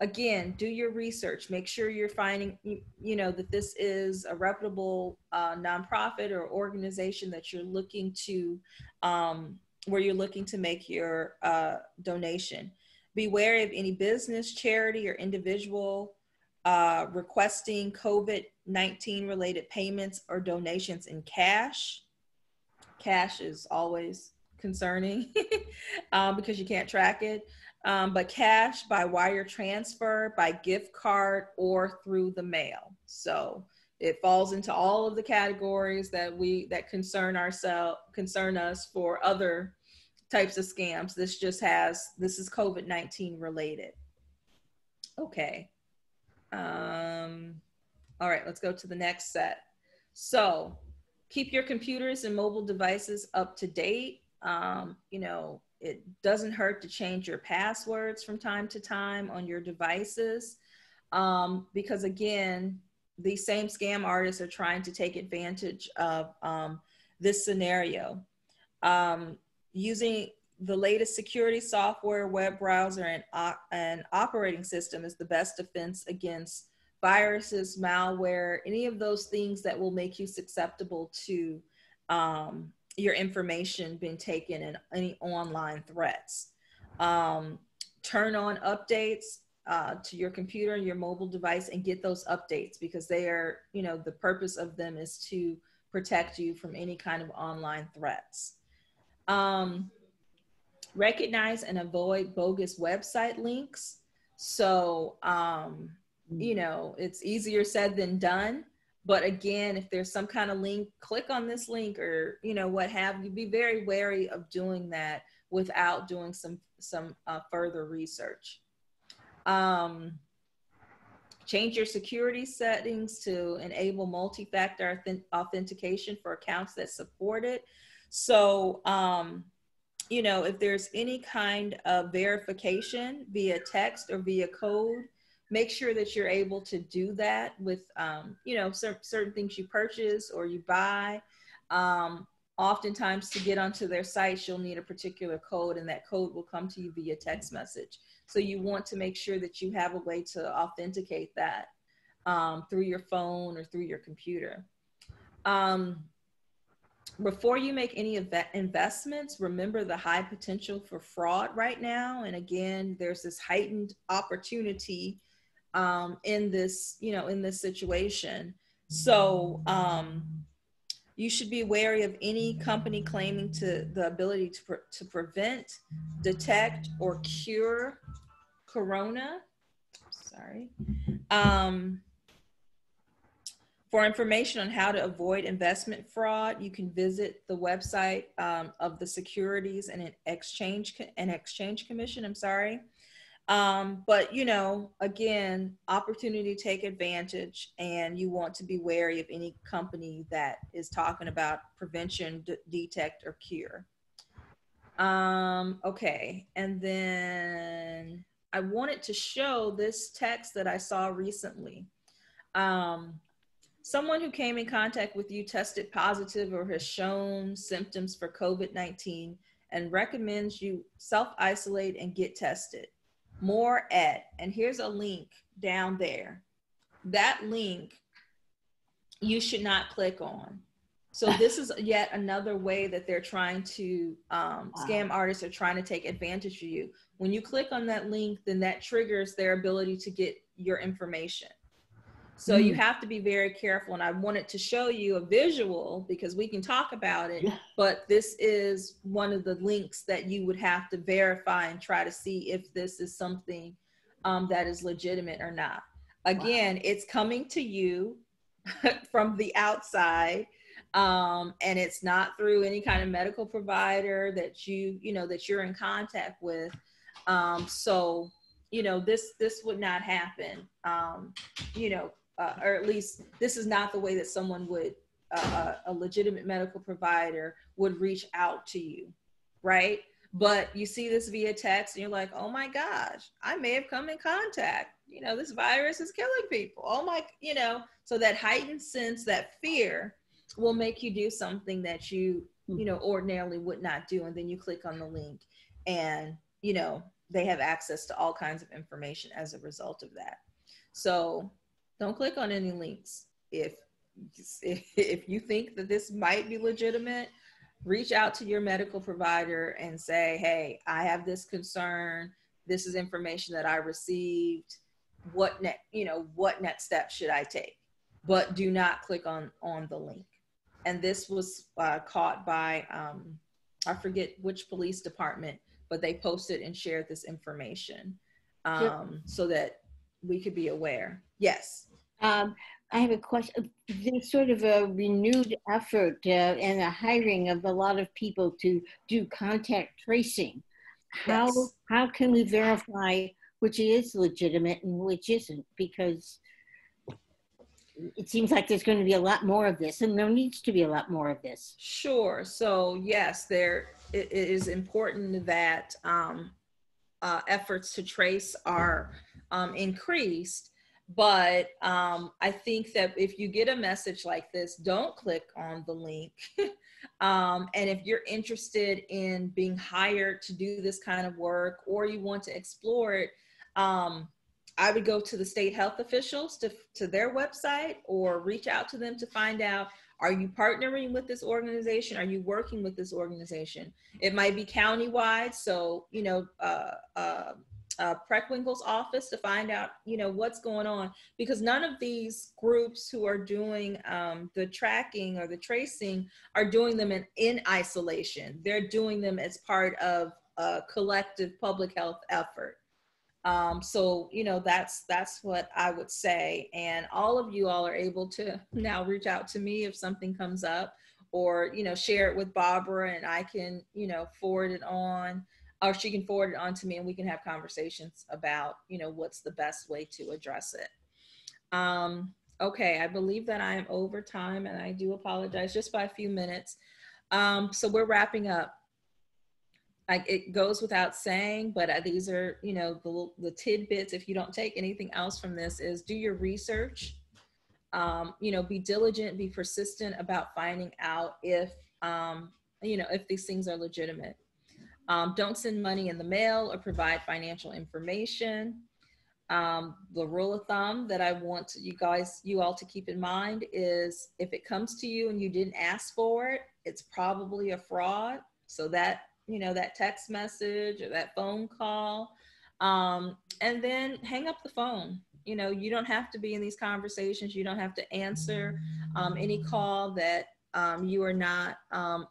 [SPEAKER 1] Again, do your research. Make sure you're finding, you know, that this is a reputable nonprofit or organization that you're looking to, where you're looking to make your donation. Be wary of any business, charity, or individual requesting COVID-19 related payments or donations in cash. Cash is always concerning because you can't track it. But cash by wire transfer, by gift card, or through the mail. So it falls into all of the categories that concern us for other types of scams. This is COVID-19 related. Okay. All right, let's go to the next set. So keep your computers and mobile devices up to date. You know, it doesn't hurt to change your passwords from time to time on your devices, because again, these same scam artists are trying to take advantage of this scenario. Using the latest security software, web browser, and operating system is the best defense against viruses, malware, any of those things that will make you susceptible to your information being taken and any online threats. Turn on updates to your computer and your mobile device and get those updates, because they are, you know, the purpose of them is to protect you from any kind of online threats. Recognize and avoid bogus website links. So, you know, it's easier said than done. But again, if there's some kind of link, click on this link, or, you know, what have you. Be very wary of doing that without doing some further research. Change your security settings to enable multi-factor authentication for accounts that support it. So, you know, if there's any kind of verification via text or via code, make sure that you're able to do that with, you know, certain things you purchase or you buy. Oftentimes to get onto their sites, you'll need a particular code, and that code will come to you via text message. So you want to make sure that you have a way to authenticate that through your phone or through your computer. Before you make any investments, remember the high potential for fraud right now. And again, there's this heightened opportunity in this, you know, in this situation. So you should be wary of any company claiming the ability to prevent, detect, or cure corona. Sorry. For information on how to avoid investment fraud, you can visit the website of the Securities and Exchange Commission. I'm sorry. But, you know, again, opportunity to take advantage, and you want to be wary of any company that is talking about prevention, detect, or cure. Okay, and then I wanted to show this text that I saw recently. Someone who came in contact with you tested positive or has shown symptoms for COVID-19 and recommends you self-isolate and get tested. More at, and here's a link down there. That link you should not click on. So this is yet another way that they're trying to, scam artists are trying to take advantage of you. When you click on that link, then that triggers their ability to get your information. So you have to be very careful. And I wanted to show you a visual because we can talk about it, but this is one of the links that you would have to verify and try to see if this is something that is legitimate or not. Again, it's coming to you from the outside, and it's not through any kind of medical provider that that you're in contact with. So, you know, this would not happen, or at least this is not the way that someone would, a legitimate medical provider would reach out to you, right? But you see this via text and you're like, oh my gosh, I may have come in contact. You know, this virus is killing people. Oh my, so that heightened sense, that fear will make you do something that you ordinarily would not do. And then you click on the link and, they have access to all kinds of information as a result of that. So don't click on any links. If you think that this might be legitimate, reach out to your medical provider and say, hey, I have this concern. This is information that I received. What next steps should I take? But do not click on the link. And this was caught by, I forget which police department, but they posted and shared this information so that we could be aware. Yes.
[SPEAKER 9] I have a question. There's sort of a renewed effort and a hiring of a lot of people to do contact tracing. How can we verify which is legitimate and which isn't? Because it seems like there's going to be a lot more of this, and there needs to be a lot more of this.
[SPEAKER 1] Sure. So yes, it is important that efforts to trace are increased. But I think that if you get a message like this, don't click on the link. And if you're interested in being hired to do this kind of work, or you want to explore it, I would go to the state health officials to their website, or reach out to them to find out, are you partnering with this organization? Are you working with this organization? It might be countywide. So, you know, Preckwinkle's office, to find out, you know, what's going on, because none of these groups who are doing the tracking or the tracing are doing them in isolation. They're doing them as part of a collective public health effort. So, you know, that's what I would say. And all are able to now reach out to me if something comes up, or, you know, share it with Barbara, and I can, you know, forward it on, or she can forward it on to me, and we can have conversations about, you know, what's the best way to address it. Okay, I believe that I am over time, and I do apologize, just by a few minutes. So we're wrapping up. It goes without saying, but these are, you know, the tidbits. If you don't take anything else from this, is do your research. You know, be diligent, be persistent about finding out if, you know, if these things are legitimate. Don't send money in the mail or provide financial information. The rule of thumb that I want you all to keep in mind is, if it comes to you and you didn't ask for it, it's probably a fraud. So that, you know, that text message or that phone call, and then hang up the phone. You know, you don't have to be in these conversations. You don't have to answer any call that you are not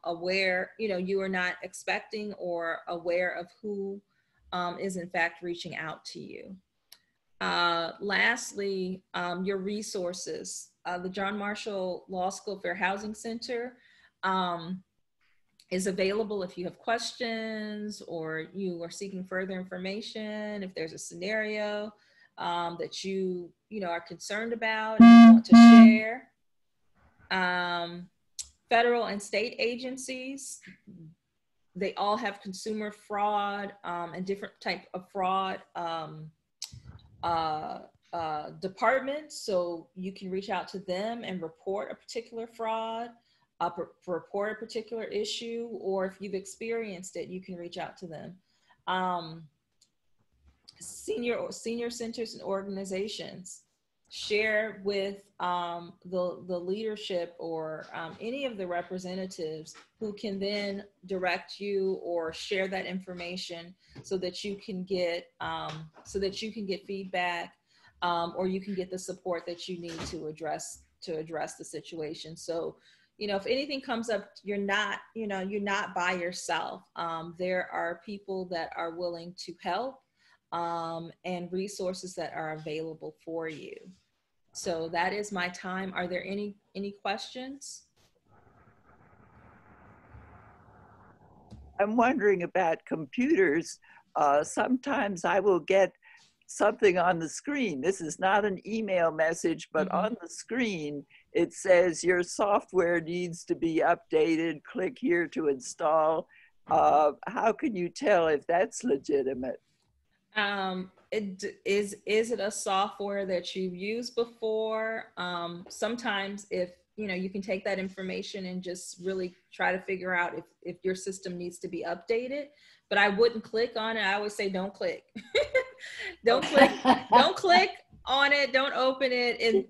[SPEAKER 1] aware, you know, you are not expecting or aware of who is in fact reaching out to you. Lastly, your resources. The John Marshall Law School Fair Housing Center is available if you have questions, or you are seeking further information. If there's a scenario that you know, are concerned about and you want to share. Federal and state agencies, they all have consumer fraud and different type of fraud departments. So you can reach out to them and report a particular fraud, report a particular issue, or if you've experienced it, you can reach out to them. Senior centers and organizations, share with the leadership or any of the representatives who can then direct you or share that information, so that you can get feedback, or you can get the support that you need to address the situation. So, you know, if anything comes up, you're not by yourself. There are people that are willing to help, and resources that are available for you. So that is my time. Are there any questions?
[SPEAKER 10] I'm wondering about computers. Sometimes I will get something on the screen. This is not an email message, but on the screen, it says your software needs to be updated. Click here to install. How can you tell if that's legitimate?
[SPEAKER 1] Is it a software that you've used before? Sometimes, if you know, you can take that information and just really try to figure out if your system needs to be updated. But I wouldn't click on it. I always say, don't click. Don't click on it. Don't open it, and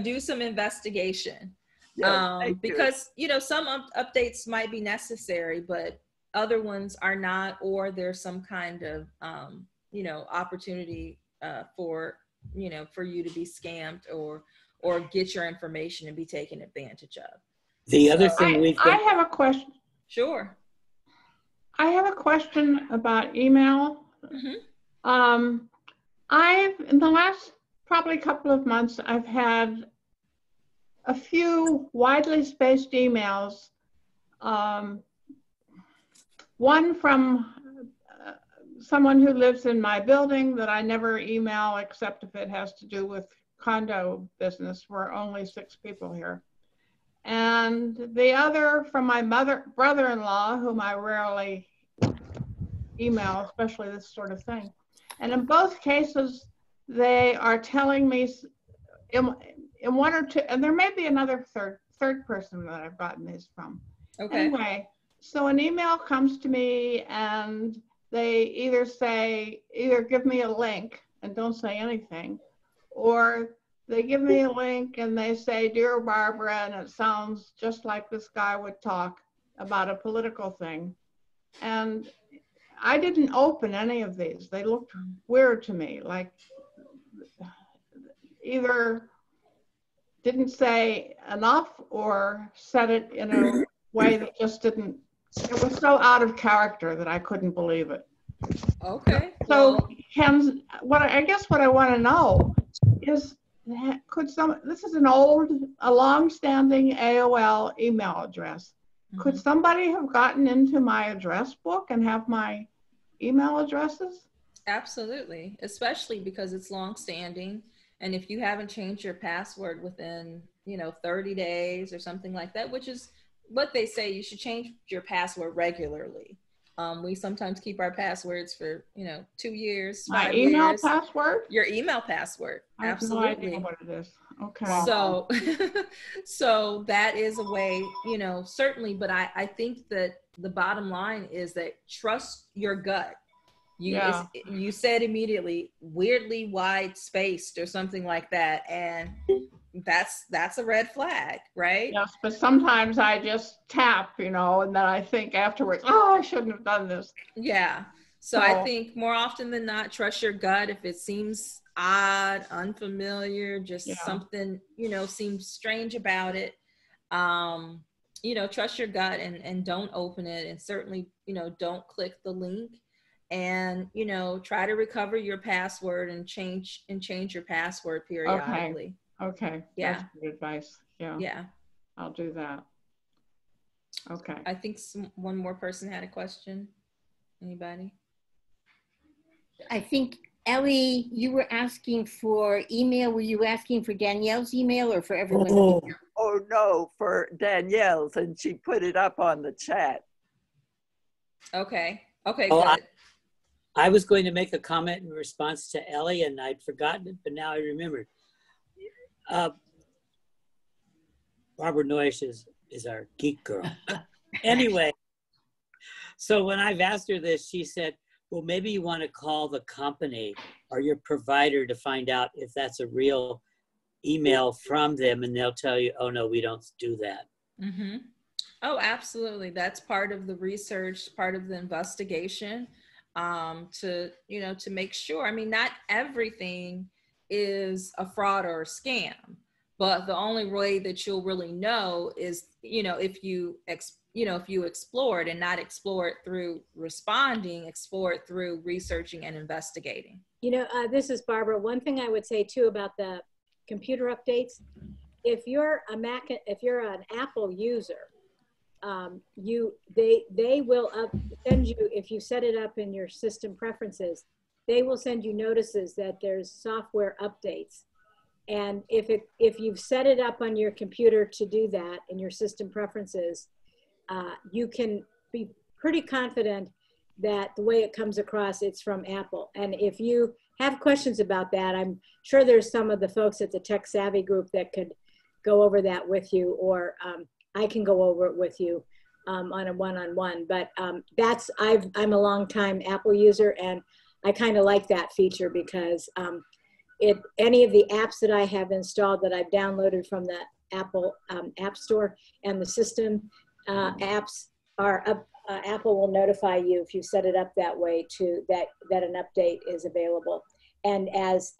[SPEAKER 1] do some investigation.
[SPEAKER 10] Yes,
[SPEAKER 1] because you know, some updates might be necessary, but other ones are not, or there's some kind of opportunity for you to be scammed or get your information and be taken advantage of.
[SPEAKER 8] The other thing
[SPEAKER 12] I have a question.
[SPEAKER 1] Sure.
[SPEAKER 12] I have a question about email. In the last probably couple of months, I've had a few widely spaced emails. One from someone who lives in my building that I never email except if it has to do with condo business. We're only 6 people here. And the other from my brother-in-law, whom I rarely email, especially this sort of thing. And in both cases, they are telling me in one or two, and there may be another third person that I've gotten these from.
[SPEAKER 1] Okay.
[SPEAKER 12] Anyway, so an email comes to me and they either give me a link and don't say anything, or they give me a link and they say, "Dear Barbara," and it sounds just like this guy would talk about a political thing. And I didn't open any of these. They looked weird to me, like either didn't say enough or said it in a way that just didn't, it was so out of character that I couldn't believe it.
[SPEAKER 1] Okay.
[SPEAKER 12] So I guess what I want to know is, this is a long-standing AOL email address. Mm-hmm. Could somebody have gotten into my address book and have my email addresses?
[SPEAKER 1] Absolutely, especially because it's long-standing. And if you haven't changed your password within, 30 days or something like that, which is what they say, you should change your password regularly. We sometimes keep our passwords for, 2 years, 5 years.
[SPEAKER 12] My email password?
[SPEAKER 1] Your email password.
[SPEAKER 12] I have
[SPEAKER 1] Absolutely.
[SPEAKER 12] no idea what it is. Okay.
[SPEAKER 1] So, so that is a way, certainly, but I think that the bottom line is that trust your gut. You said immediately, weirdly wide spaced or something like that. And that's a red flag, right?
[SPEAKER 12] Yes, but sometimes I just tap, and then I think afterwards, oh, I shouldn't have done this.
[SPEAKER 1] Yeah. So I think more often than not, trust your gut. If it seems odd, unfamiliar, just something, seems strange about it, trust your gut and don't open it. And certainly, don't click the link. And try to recover your password and change your password periodically.
[SPEAKER 12] Okay.
[SPEAKER 1] Yeah.
[SPEAKER 12] That's good advice. Yeah. I'll do that. Okay.
[SPEAKER 1] I think one more person had a question. Anybody?
[SPEAKER 9] I think Ellie, you were asking for email. Were you asking for Danielle's email or for everyone's email?
[SPEAKER 10] Oh no, for Danielle's, and she put it up on the chat.
[SPEAKER 1] Okay. Good.
[SPEAKER 8] I was going to make a comment in response to Ellie, and I'd forgotten it, but now I remembered. Barbara Noyes is our geek girl. Anyway, so when I've asked her this, she said, well, maybe you want to call the company or your provider to find out if that's a real email from them, and they'll tell you, oh no, we don't do that.
[SPEAKER 1] Mm-hmm. Oh, absolutely. That's part of the research, part of the investigation. To make sure. I mean, not everything is a fraud or a scam, but the only way that you'll really know is, if you explore it and not explore it through responding, explore it through researching and investigating.
[SPEAKER 2] This is Barbara. One thing I would say too about the computer updates, if you're an Apple user, they will send you, if you set it up in your system preferences, they will send you notices that there's software updates. And if you've set it up on your computer to do that in your system preferences, you can be pretty confident that the way it comes across, it's from Apple. And if you have questions about that, I'm sure there's some of the folks at the Tech Savvy group that could go over that with you, or I can go over it with you on a one-on-one, but I'm a long-time Apple user, and I kind of like that feature because any of the apps that I have installed that I've downloaded from the Apple App Store and the system apps are up. Apple will notify you if you set it up that way that an update is available. And as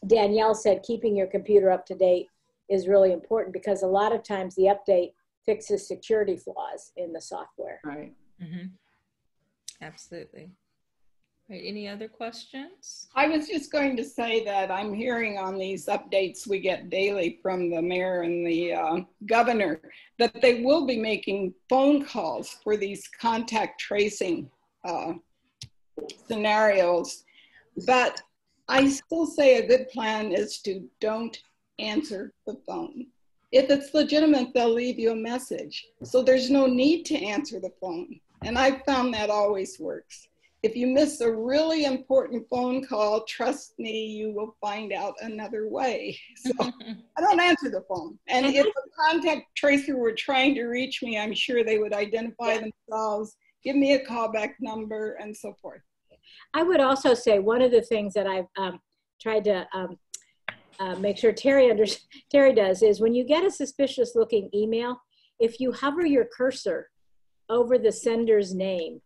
[SPEAKER 2] Danielle said, keeping your computer up to date is really important because a lot of times the update fixes security flaws in the software.
[SPEAKER 12] Right.
[SPEAKER 1] Mm-hmm. Absolutely. Right, any other questions?
[SPEAKER 5] I was just going to say that I'm hearing on these updates we get daily from the mayor and the governor that they will be making phone calls for these contact tracing scenarios. But I still say a good plan is to don't answer the phone. If it's legitimate, they'll leave you a message. So there's no need to answer the phone. And I found that always works. If you miss a really important phone call, trust me, you will find out another way. So I don't answer the phone. And if a contact tracer were trying to reach me, I'm sure they would identify themselves, give me a callback number, and so forth.
[SPEAKER 2] I would also say one of the things that I've tried to make sure Terry does is when you get a suspicious looking email, if you hover your cursor over the sender's name,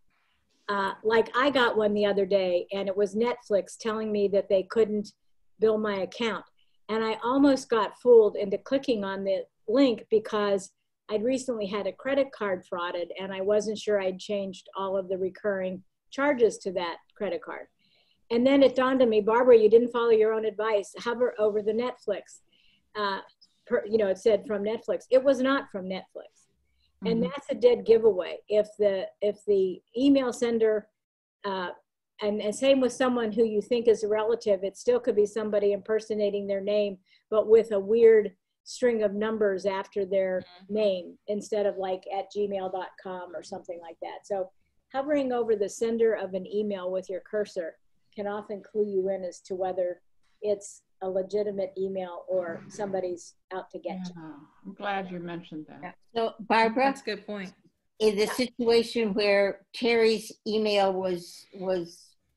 [SPEAKER 2] like I got one the other day and it was Netflix telling me that they couldn't bill my account. And I almost got fooled into clicking on the link because I'd recently had a credit card frauded and I wasn't sure I'd changed all of the recurring charges to that credit card. And then it dawned on me, Barbara, you didn't follow your own advice. Hover over the Netflix. It said from Netflix. It was not from Netflix. And that's a dead giveaway. If the email sender, and same with someone who you think is a relative, it still could be somebody impersonating their name, but with a weird string of numbers after their name instead of like @gmail.com or something like that. So hovering over the sender of an email with your cursor can often clue you in as to whether it's a legitimate email or somebody's out to get you.
[SPEAKER 12] I'm glad you mentioned that.
[SPEAKER 9] So Barbara,
[SPEAKER 1] That's a good point.
[SPEAKER 9] in the situation where Terry's email was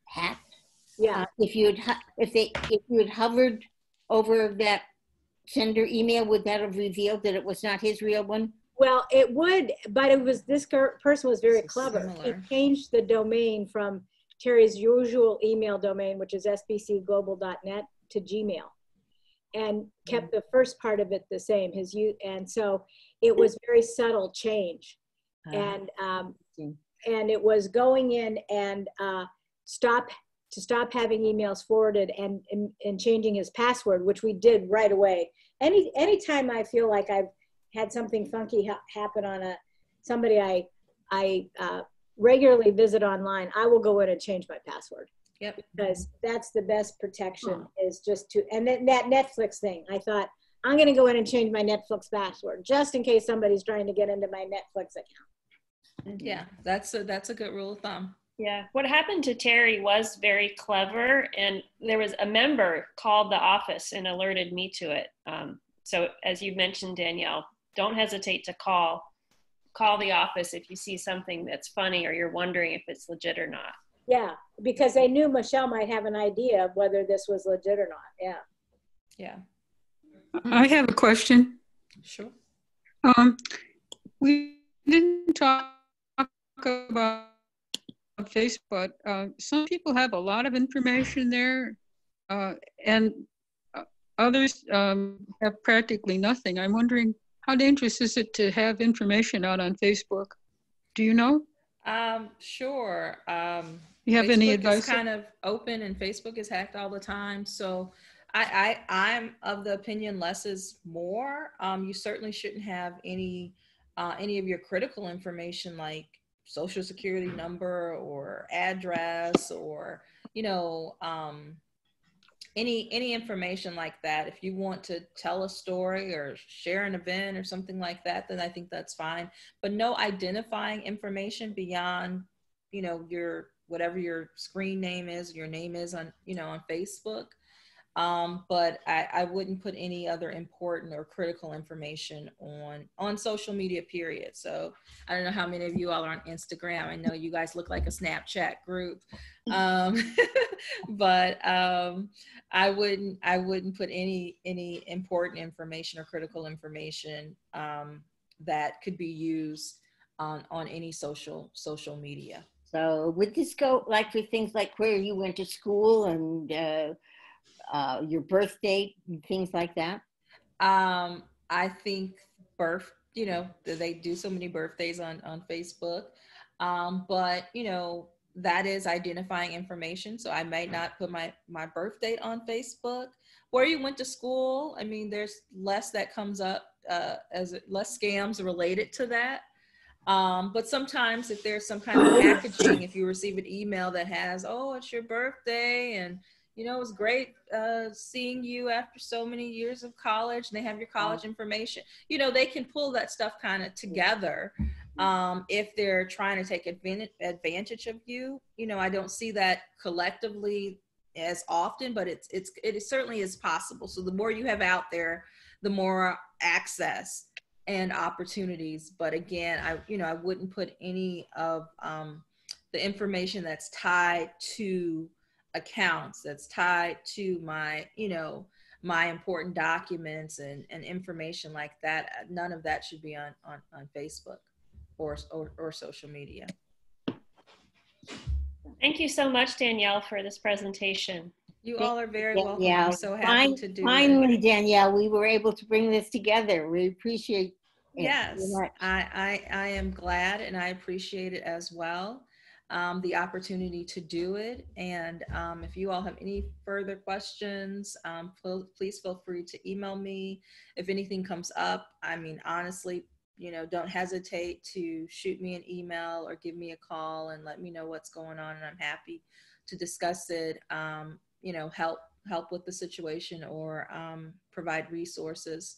[SPEAKER 9] hacked, if you had hovered over that sender email, would that have revealed that it was not his real one?
[SPEAKER 2] Well, it would, but it was, this person was very clever. He changed the domain from Terry's usual email domain, which is sbcglobal.net, to Gmail, and kept the first part of it the same. And so it was very subtle change, and it was going in and stop having emails forwarded and changing his password, which we did right away. Anytime I feel like I've had something funky happen on somebody I regularly visit online, I will go in and change my password.
[SPEAKER 1] Yep.
[SPEAKER 2] Because that's the best protection is just to, and then that Netflix thing, I thought, I'm going to go in and change my Netflix password just in case somebody's trying to get into my Netflix account.
[SPEAKER 1] Yeah, that's a good rule of thumb.
[SPEAKER 13] Yeah, what happened to Terry was very clever, and there was a member called the office and alerted me to it. So as you mentioned, Danielle, don't hesitate to call the office if you see something that's funny or you're wondering if it's legit or not.
[SPEAKER 2] Yeah, because they knew Michelle might have an idea of whether this was legit or not. Yeah.
[SPEAKER 1] Yeah.
[SPEAKER 6] I have a question.
[SPEAKER 1] Sure.
[SPEAKER 6] We didn't talk about Facebook. Some people have a lot of information there, and others have practically nothing. I'm wondering, how dangerous is it to have information out on Facebook? Do you know?
[SPEAKER 1] Sure.
[SPEAKER 6] You have
[SPEAKER 1] Facebook
[SPEAKER 6] any advice?
[SPEAKER 1] is kind of open, and Facebook is hacked all the time. So I'm of the opinion less is more. You certainly shouldn't have any of your critical information like social security number or address or, any information like that. If you want to tell a story or share an event or something like that, then I think that's fine. But no identifying information beyond, your whatever your screen name is, your name is on, on Facebook. But I wouldn't put any other important or critical information on social media, period. So I don't know how many of you all are on Instagram. I know you guys look like a Snapchat group. But I wouldn't put any important information or critical information that could be used on any social media.
[SPEAKER 9] So would this go like for things like where you went to school and your birth date and things like that?
[SPEAKER 1] I think they do so many birthdays on Facebook. But, that is identifying information. So I may not put my birth date on Facebook. Where you went to school, I mean, there's less that comes up, less scams related to that. But sometimes if there's some kind of packaging, if you receive an email that has, oh, it's your birthday, and you know, it was great seeing you after so many years of college, and they have your college information, you know, they can pull that stuff kind of together. If they're trying to take advantage of you, you know, I don't see that collectively as often, but it certainly is possible. So the more you have out there, the more access and opportunities. But again, I wouldn't put any of the information that's tied to accounts, that's tied to my, you know, my important documents and information like that. None of that should be on Facebook or social media.
[SPEAKER 13] Thank you so much, Danielle, for this presentation.
[SPEAKER 1] You all are very welcome.
[SPEAKER 9] Danielle.
[SPEAKER 1] I'm so happy to do
[SPEAKER 9] Finally,
[SPEAKER 1] it.
[SPEAKER 9] Danielle, we were able to bring this together. We appreciate it.
[SPEAKER 1] Yes,
[SPEAKER 9] very much.
[SPEAKER 1] I am glad, and I appreciate it as well, the opportunity to do it. And if you all have any further questions, please feel free to email me. If anything comes up, I mean, honestly, you know, don't hesitate to shoot me an email or give me a call and let me know what's going on. And I'm happy to discuss it, you know, help with the situation, or provide resources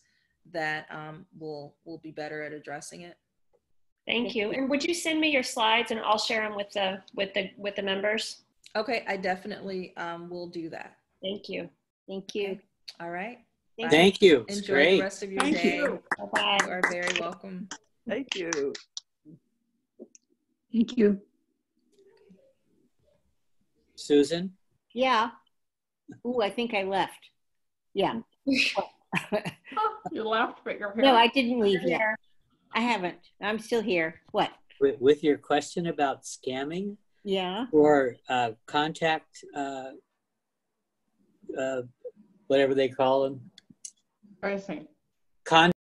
[SPEAKER 1] that will be better at addressing it.
[SPEAKER 13] Thank you. And would you send me your slides, and I'll share them with the members?
[SPEAKER 1] Okay, I definitely will do that.
[SPEAKER 13] Thank you.
[SPEAKER 9] Thank you.
[SPEAKER 1] Okay. All right.
[SPEAKER 8] Thank you.
[SPEAKER 1] Enjoy
[SPEAKER 8] Great.
[SPEAKER 1] the rest of your
[SPEAKER 12] Thank
[SPEAKER 1] day.
[SPEAKER 12] you.
[SPEAKER 13] Bye-bye.
[SPEAKER 1] You are very welcome.
[SPEAKER 10] Thank you.
[SPEAKER 6] Thank you.
[SPEAKER 8] Susan?
[SPEAKER 9] Yeah. Ooh, I think I left. Yeah.
[SPEAKER 12] You left, but you're here.
[SPEAKER 9] No, I didn't leave yet. I haven't. I'm still here. What?
[SPEAKER 8] With your question about scamming?
[SPEAKER 9] Yeah.
[SPEAKER 8] Or contact, whatever they call them?
[SPEAKER 12] I see.